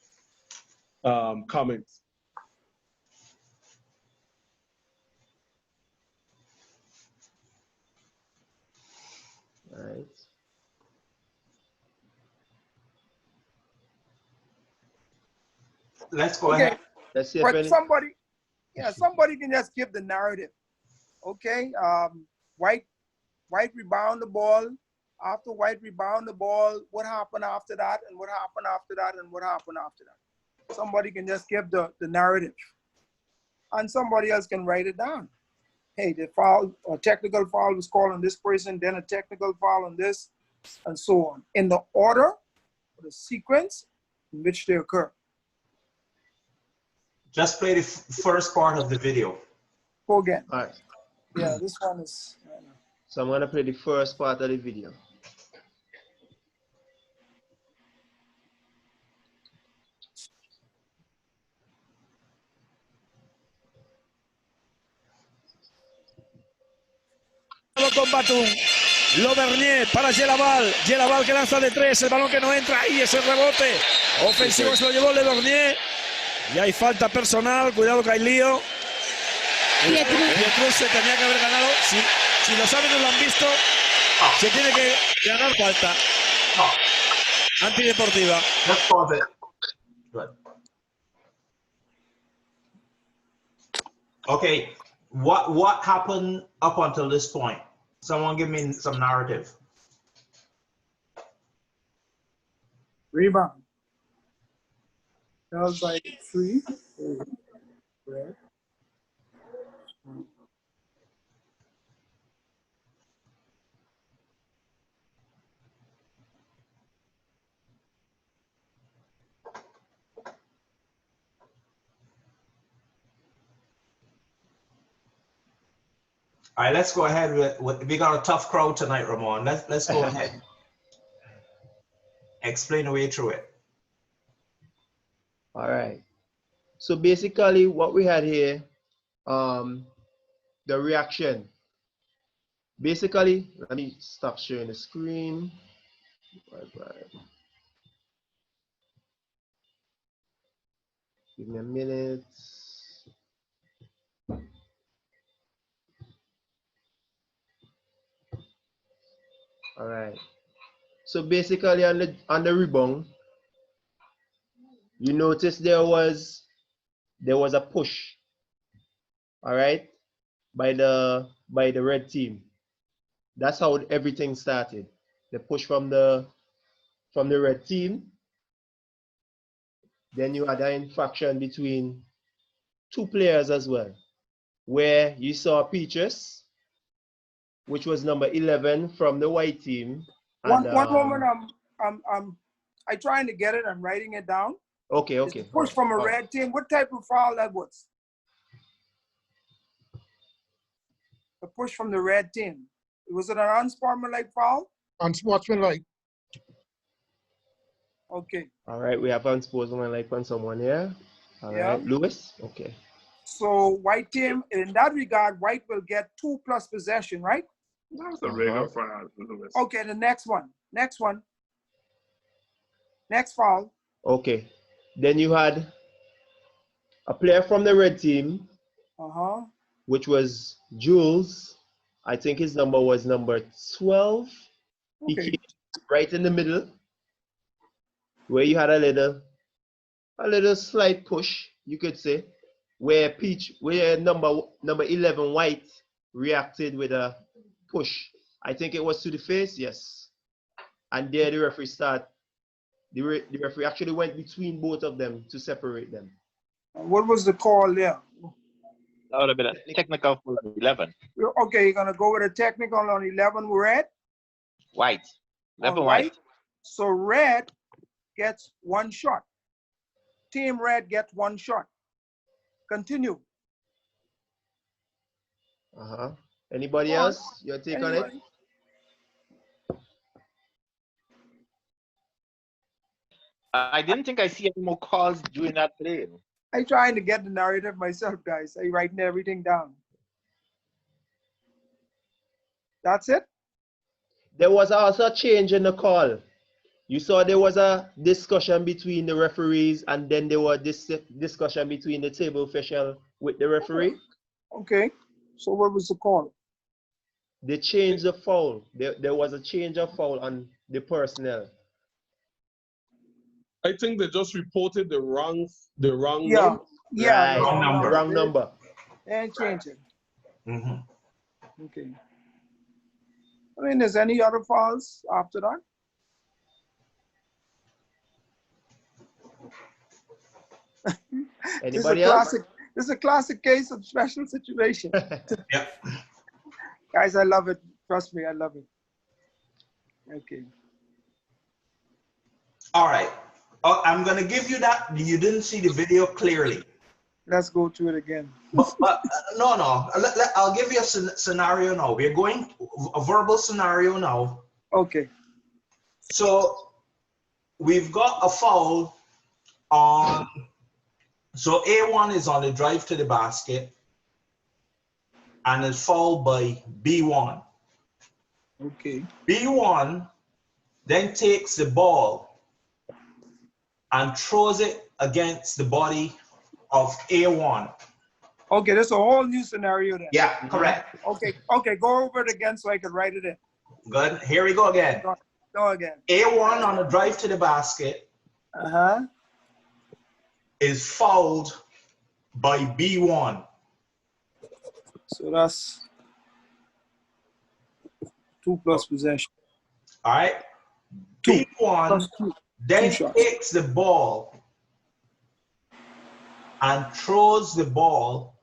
comments. All right. Let's go ahead. Let's see But somebody can just give the narrative. Okay. White rebound the ball. After White rebound the ball, what happened after that, and what happened after that, and what happened after that? Somebody can just give the narrative, and somebody else can write it down. Hey, the foul, a technical foul was called on this person, then a technical foul on this, and so on, in the order, the sequence in which they occur. Just play the first part of the video. Go again. All right. Yeah, this one is. So I'm gonna play the first part of the video. Con Batum. Lovernier para Gelabal. Gelabal que lanza de tres. El balón que no entra. Ahí ese rebote. Ofensivo se lo llevó Lovernier. Y hay falta personal. Cuidado que hay lío. Pietrus se tenía que haber ganado. Si los árbitros lo han visto, se tiene que ganar falta. Antideportiva. Just pause it. Good. Okay. What happened up until this point? Someone give me some narrative. Rebound. That was like 3. All right, let's go ahead with we got a tough crowd tonight, Ramon. Let's go ahead. Explain the way through it. All right. So basically what we had here, the reaction. Basically, let me stop sharing the screen. Bye. Give me a minute. All right. So basically on the rebound, you notice there was a push, all right, by the red team. That's how everything started. The push from the red team. Then you had an infraction between two players as well, where you saw Peaches, which was number 11 from the white team. One moment, I'm trying to get it. I'm writing it down. Okay. Push from a red team. What type of foul that was? The push from the red team. Was it an unsportsmanlike foul? Unsportsmanlike. Okay. All right, we have unsportsmanlike on someone here. All right, Lewis. Okay. So white team, in that regard, white will get 2+ possession, right? That's a regular foul, Lewis. Okay, the next one. Next foul. Okay. Then you had a player from the red team, which was Jules. I think his number was number 12. He came right in the middle, where you had a little slight push, you could say, where number 11 white reacted with a push. I think it was to the face, yes. And there the referee actually went between both of them to separate them. What was the call there? That would have been a technical for 11. Okay, you're gonna go with a technical on 11 red? White. 11 white. So red gets 1 shot. Team red gets 1 shot. Continue. Anybody else? Your take on it? I didn't think I see any more calls during that play. I'm trying to get the narrative myself, guys. I'm writing everything down. That's it? There was also a change in the call. You saw there was a discussion between the referees, and then there was this discussion between the table official with the referee. Okay. So what was the call? They changed the foul. There was a change of foul on the personnel. I think they just reported the wrong number. Yeah, right. Wrong number. And change it. Okay. I mean, is any other fouls after that? Anybody else? This is a classic case of special situation. Guys, I love it. Trust me, I love it. Okay. All right. I'm going to give you that. You didn't see the video clearly. Let's go through it again. But no. I'll give you a scenario now. We're going a verbal scenario now. Okay. So we've got a foul on. So A1 is on the drive to the basket and is fouled by B1. Okay. B1 then takes the ball and throws it against the body of A1. Okay, that's a whole new scenario then. Yeah, correct. Okay, go over it again so I can write it in. Good. Here we go again. Go again. A1 on the drive to the basket is fouled by B1. So that's 2+ possession. All right. B1 then takes the ball and throws the ball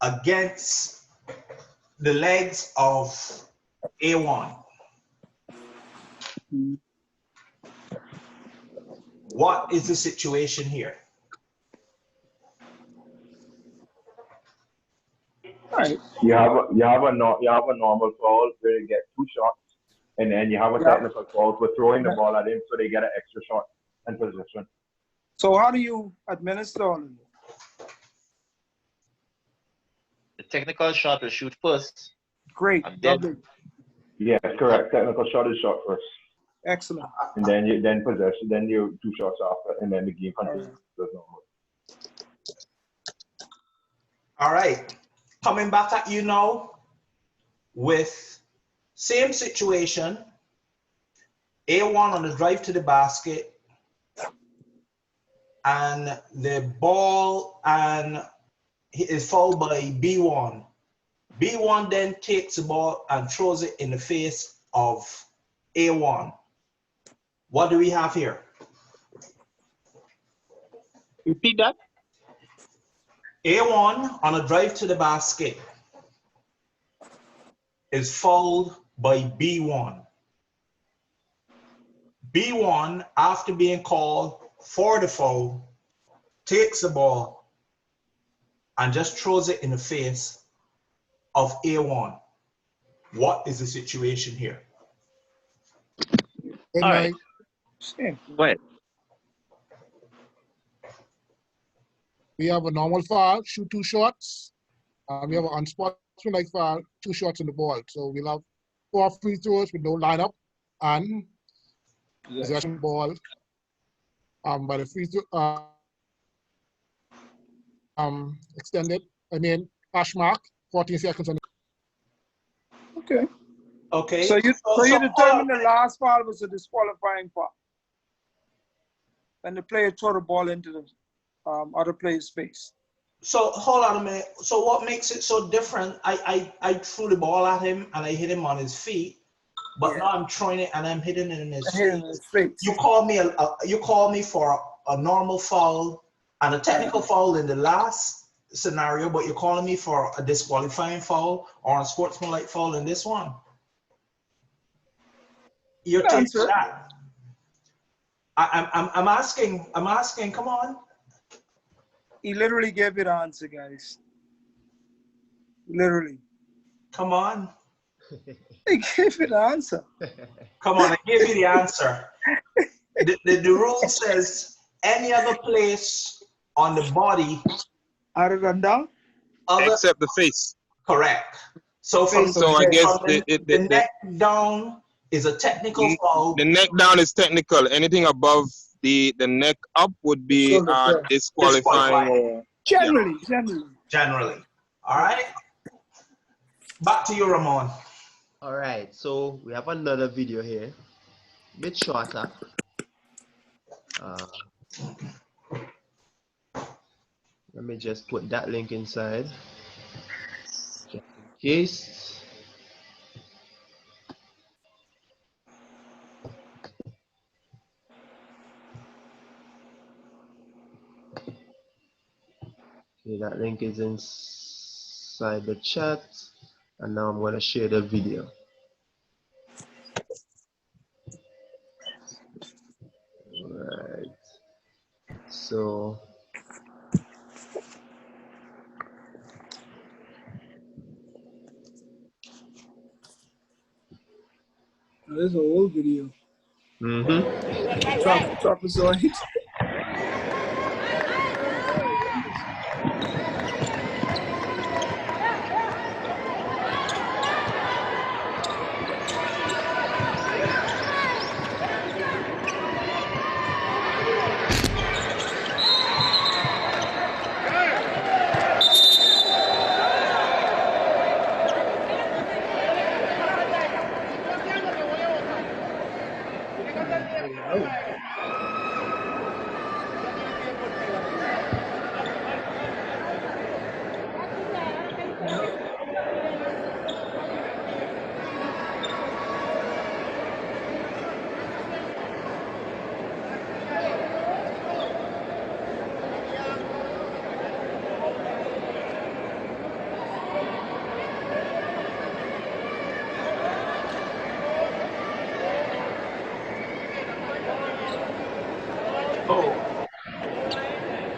against the legs of A1. What is the situation here? Right. You have a normal foul where you get 2 shots, and then you have a technical foul for throwing the ball at him, so they get an extra shot and possession. So how do you administer all of it? The technical shot will shoot first. Great. Yes, correct. Technical shot is shot first. Excellent. And then possession, then you 2 shots after, and then the game continues as normal. All right. Coming back at you now with same situation. A1 on the drive to the basket, and the ball and is fouled by B1. B1 then takes the ball and throws it in the face of A1. What do we have here? Repeat that. A1 on a drive to the basket is fouled by B1. B1, after being called for the foul, takes the ball and just throws it in the face of A1. What is the situation here? All right. Go ahead. We have a normal foul, shoot 2 shots. We have an unsportsmanlike foul, 2 shots on the ball. So we'll have 4 free throws with no lineup and possession ball. By the free throw extended, hash mark, 14 seconds on the. Okay. Okay. So you determined the last foul was a disqualifying foul. And the player threw the ball into the other player's face. So hold on a minute. So what makes it so different? I threw the ball at him and I hit him on his feet, but now I'm throwing it and I'm hitting it in his face. You call me for a normal foul and a technical foul in the last scenario, but you're calling me for a disqualifying foul or a sportsmanlike foul in this one. You're taking that. I'm asking. Come on. He literally gave you the answer, guys. Literally. Come on. He gave you the answer. Come on, I gave you the answer. The rule says any other place on the body other than down? Except the face. Correct. So from I guess the neck down is a technical foul. The neck down is technical. Anything above the neck up would be disqualifying. Or, Generally. All right. Back to you, Ramon. All right. So we have another video here, a bit shorter. Let me just put that link inside, just in case. Okay, that link is inside the chat, and now I'm going to share the video. Right. So This is an old video. Trapezoid.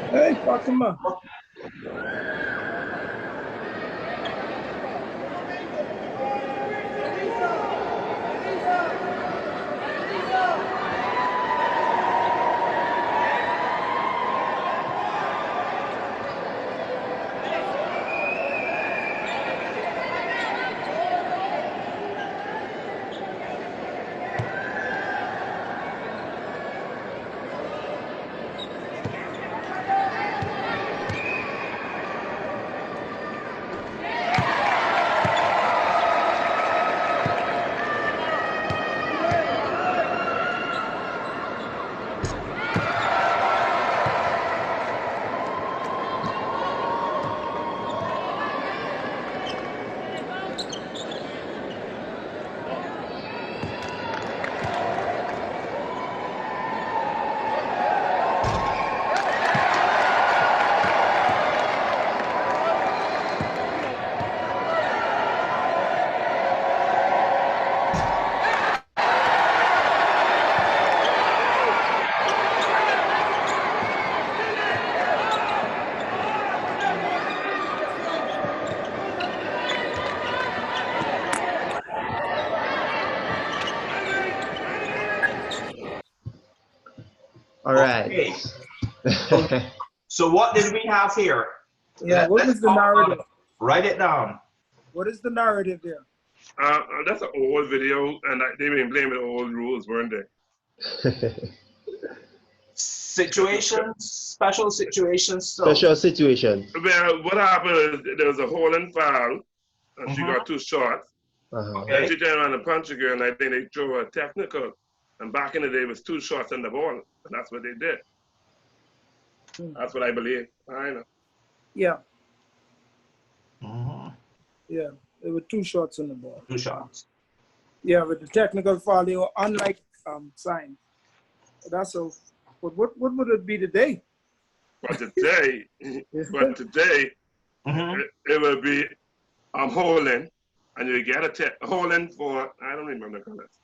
Hey, Fatima. All right. Okay. So what did we have here? Yeah, what was the narrative? Write it down. What is the narrative there? That's an old video, and they been blaming old rules, weren't they? Situations, special situations. So. Special situation. Well, what happened is there was a hole in foul, and she got 2 shots. Okay. Then she turned around and punched again, and I think they threw a technical. And back in the day, it was 2 shots on the ball, and that's what they did. That's what I believe. I know. Yeah. Yeah, there were 2 shots on the ball. 2 shots. Yeah, with the technical foul, they were unlike signs. That's a. But what would it be today? But today, it will be holding, and you get a holding for, I don't remember the colors.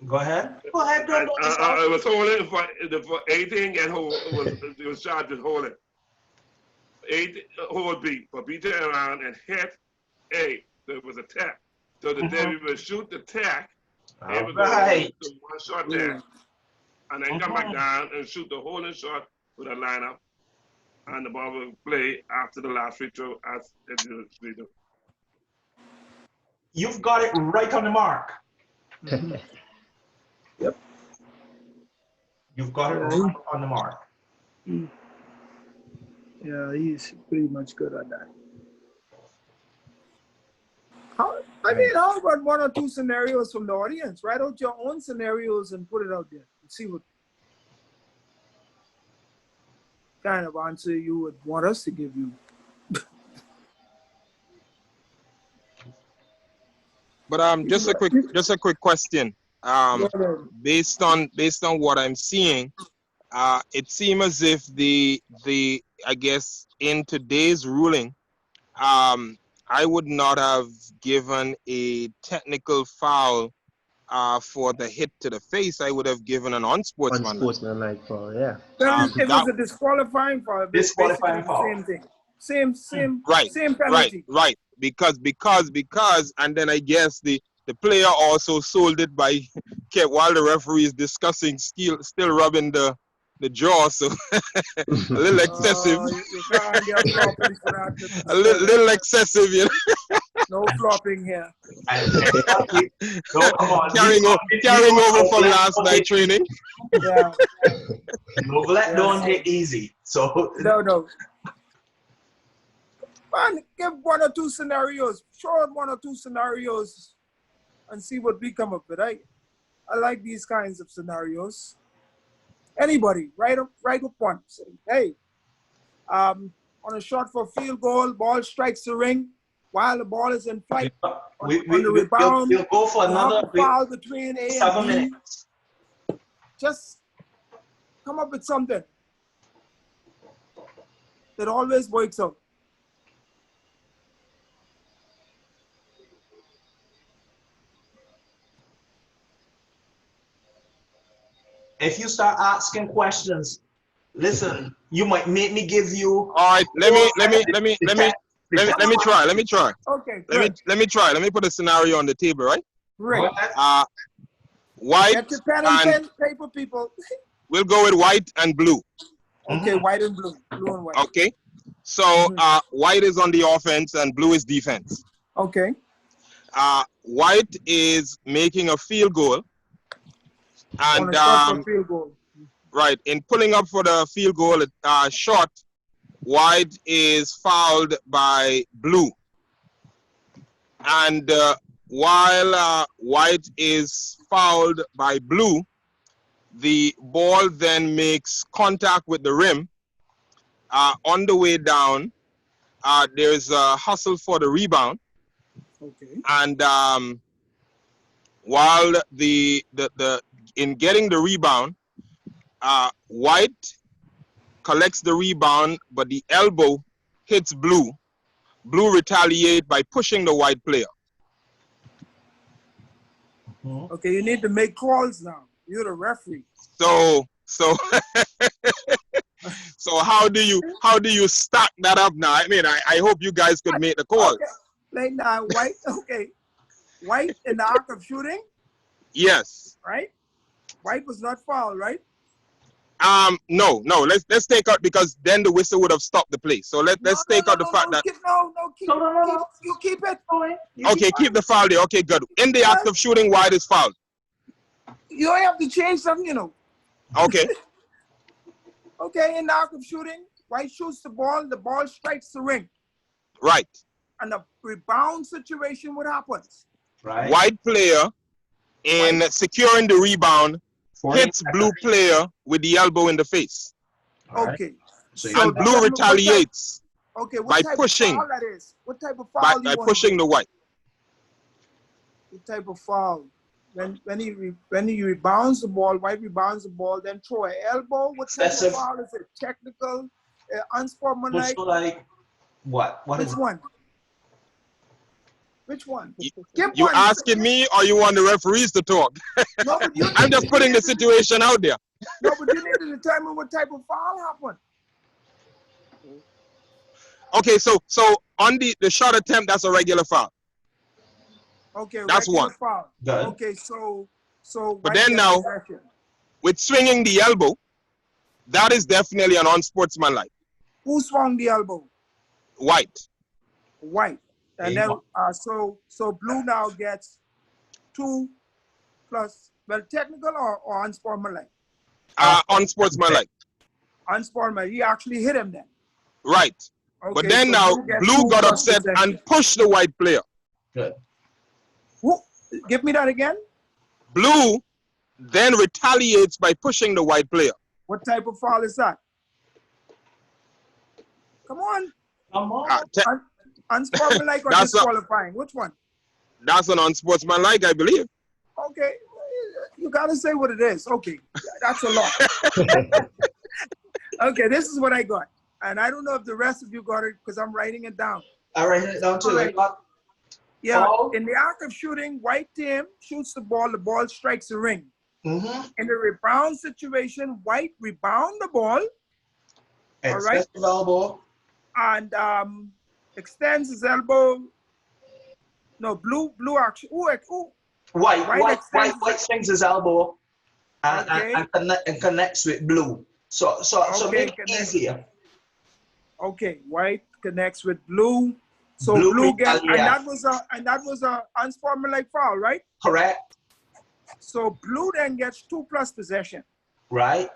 Go ahead. Go ahead. It was holding for 18 and it was charged with holding. 8 hold B, for B turn around and hit A. There was a tap. So the day we would shoot the tack, it would go to 1 shot tack, and then come back down and shoot the holding shot with a lineup, and the ball will play after the last free throw as it usually do. You've got it right on the mark. Yep. You've got it right on the mark. Yeah, he's pretty much good at that. How about 1 or 2 scenarios from the audience? Write out your own scenarios and put it out there and see what kind of answer you would want us to give you. But just a quick question. Based on what I'm seeing, it seems as if I guess in today's ruling, I would not have given a technical foul for the hit to the face. I would have given an unsportsmanlike. Unsportsmanlike foul, yeah. It was a disqualifying foul. Disqualifying foul. Same thing. Same penalty. Right. Because, and then I guess the player also sold it by while the referee is discussing, still rubbing the jaw, so a little excessive. You can't get flopping for that. A little excessive, you know. No flopping here. Carrying over from last night training. Yeah. Don't hit easy. So no. Man, give 1 or 2 scenarios. Show them 1 or 2 scenarios and see what we come up with. I like these kinds of scenarios. Anybody, write up one. Say, hey, on a shot for field goal, ball strikes the ring while the ball is in flight. On the rebound, we'll go for another foul between A 7 and B. minutes. Just come up with something that always works out. If you start asking questions, listen, you might make me give you. All right, let me try. Okay. Let me try. Let me put a scenario on the table, right? Right. White Get your pen and pen, paper, people. We'll go with white and blue. Okay, white and blue. Blue and white. Okay. So white is on the offense and blue is defense. Okay. White is making a field goal. And field goal. Right, in pulling up for the field goal shot, white is fouled by blue. And while white is fouled by blue, the ball then makes contact with the rim. On the way down, there's a hustle for the rebound. Okay. And while in getting the rebound, white collects the rebound, but the elbow hits blue. Blue retaliate by pushing the white player. Okay, you need to make calls now. You're the referee. So how do you stack that up now? I mean, I hope you guys could make the calls. Okay. Like now, white. Okay, white in the arc of shooting. Yes. Right. White was not fouled, right? No. Let's take out, because then the whistle would have stopped the play. So let's take out the fact that. You keep it. Okay, keep the foul there. Okay, good. In the act of shooting, White is fouled. You don't have to change something, you know. Okay. Okay, in the act of shooting, White shoots the ball strikes the ring. Right. And the rebound situation, what happens? Right. White player in securing the rebound hits blue player with the elbow in the face. Okay. So and blue retaliates by pushing. What type of foul that is? What type of foul by pushing the white. What type of foul? When he rebounds the ball, White rebounds the ball, then throw an elbow. What type of foul is it? Technical, unsportsmanlike? Like what? Which one? Which one? You asking me, or you want the referees to talk? No, but I'm just putting the situation out there. No, but you need to determine what type of foul happened. Okay, so on the shot attempt, that's a regular foul. Okay, that's one. Foul. Okay, so. But then now, with swinging the elbow, that is definitely an unsportsmanlike. Who swung the elbow? White. White. And then, so blue now gets 2 plus, well, technical or unsportsmanlike? Unsportsmanlike. Unsportsmanlike. He actually hit him then. Right. Okay, but then so now, blue got upset and pushed the white player. Good. Who? Give me that again. Blue then retaliates by pushing the white player. What type of foul is that? Come on. Come on. Unsportsmanlike or disqualifying? Which one? That's an unsportsmanlike, I believe. Okay. You got to say what it is. Okay. That's a lot. Okay, this is what I got. And I don't know if the rest of you got it because I'm writing it down. I'm writing it down too. Right. Yeah, in the act of shooting, white team shoots the ball strikes the ring. Mm-hmm. In the rebound situation, white rebound the ball. All right. Elbow. And extends his elbow. No, blue actually. White swings his elbow and connects with blue. So make it easier. Okay, white connects with blue. So blue gets, and that was a unsportsmanlike foul, right? Correct. So blue then gets 2 plus possession. Right.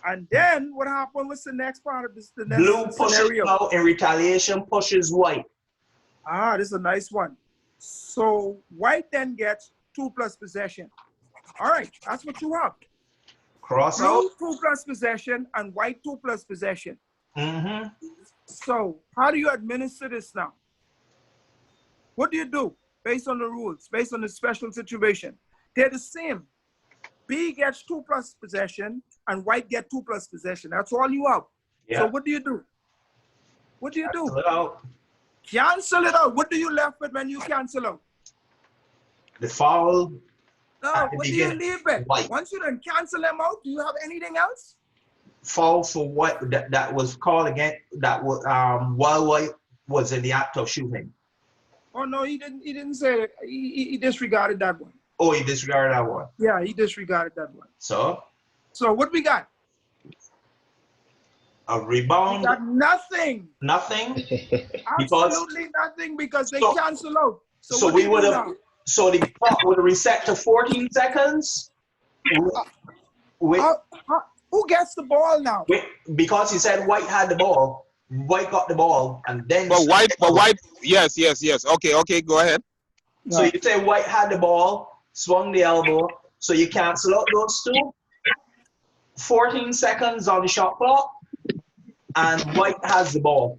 And then what happened? What's the next part of this? The next blue pushes scenario? Now in retaliation pushes white. Ah, this is a nice one. So white then gets 2 plus possession. All right, that's what you have. Cross blue, out. 2 plus possession and white 2 plus possession. Mm-hmm. So how do you administer this now? What do you do based on the rules, based on the special situation? They're the same. B gets 2 plus possession and white get 2 plus possession. That's all you have. Yeah. So what do you do? What do you do? Cancel it out. Cancel it out. What do you left with when you cancel out? The foul. No, what do you leave it? White. Once you done cancel them out, do you have anything else? Foul for what that was called again. That was while white was in the act of shooting. Oh no, he didn't say it. He disregarded that one. Oh, he disregarded that one. Yeah, he disregarded that one. So what we got? A rebound. We got nothing. Nothing. Absolutely nothing because they cancel out. So we would have. So the clock would reset to 14 seconds. Who gets the ball now? Because he said white had the ball. White got the ball, and then. But white. Yes. Okay. Go ahead. So you say white had the ball, swung the elbow. So you cancel out those two. 14 seconds on the shot clock, and white has the ball.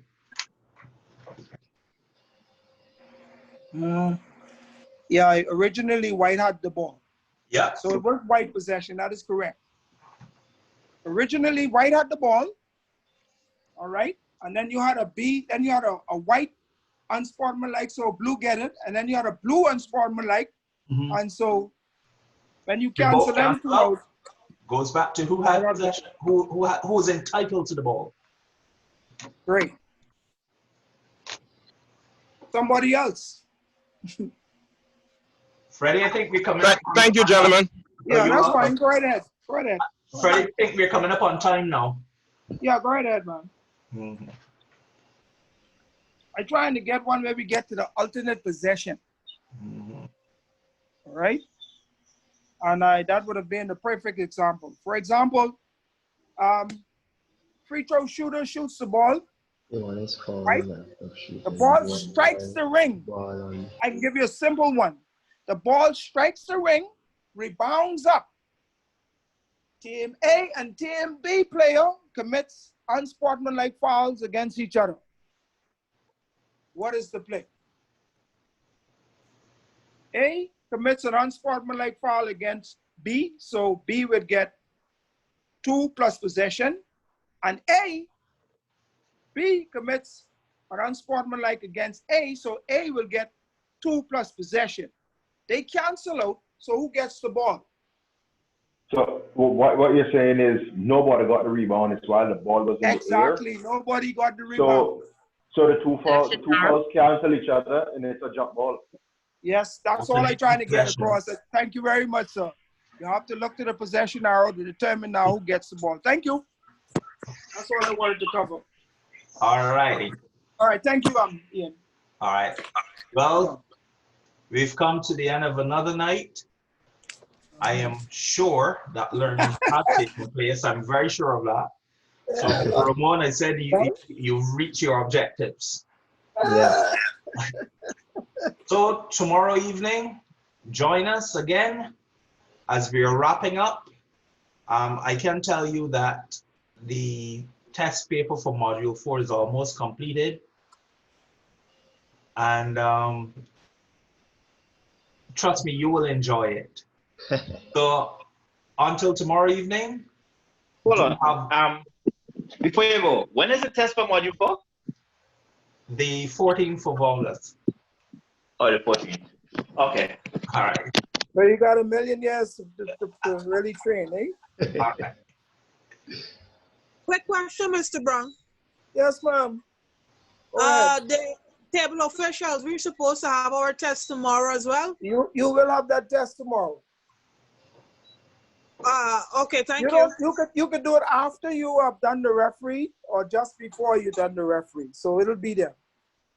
Yeah, originally white had the ball. Yeah. So it was white possession. That is correct. Originally white had the ball. All right. And then you had a B, then you had a white unsportsmanlike, so blue get it. And then you had a blue unsportsmanlike. Mm-hmm. And so when you cancel them two out, goes back to who had possession, who was entitled to the ball. Great. Somebody else. Freddie, I think we come. Thank you, gentlemen. Yeah, that's fine. Go right ahead. Freddie, I think we're coming up on time now. Yeah, go ahead, man. Mm-hmm. I'm trying to get one where we get to the alternate possession. Mm-hmm. All right. And that would have been the perfect example. For example, free throw shooter shoots the ball. Right? The ball strikes the ring. I can give you a simple one. The ball strikes the ring, rebounds up. Team A and Team B player commits unsportsmanlike fouls against each other. What is the play? A commits an unsportsmanlike foul against B, so B would get 2 plus possession. And B commits an unsportsmanlike against A, so A will get 2 plus possession. They cancel out, so who gets the ball? So what you're saying is nobody got the rebound. It's while the ball was in the air. Exactly, nobody got the rebound. So the two fouls cancel each other, and it's a jump ball. Yes, that's all I'm trying to get across. Thank you very much, sir. You have to look to the possession arrow to determine now who gets the ball. Thank you. That's all I wanted to cover. All righty. All right, thank you, Ian. All right. Well, we've come to the end of another night. I am sure that learning has taken place. I'm very sure of that. So, Ramon, I said you've reached your objectives. Yeah. So, tomorrow evening, join us again as we are wrapping up. I can tell you that the test paper for Module 4 is almost completed. And trust me, you will enjoy it. So until tomorrow evening. Hold on. Before you go, when is the test for Module 4? The 14th of August. Oh, the 14th. Okay. All right. So you got 1 million years to really train, eh? All right. Quick question, Mr. Brown. Yes, ma'am. The table officials, we're supposed to have our test tomorrow as well? You will have that test tomorrow. Okay, thank you. You could do it after you have done the referee or just before you done the referee. So it'll be there.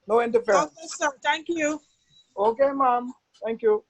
No interference. Okay, sir. Thank you. Okay, ma'am. Thank you.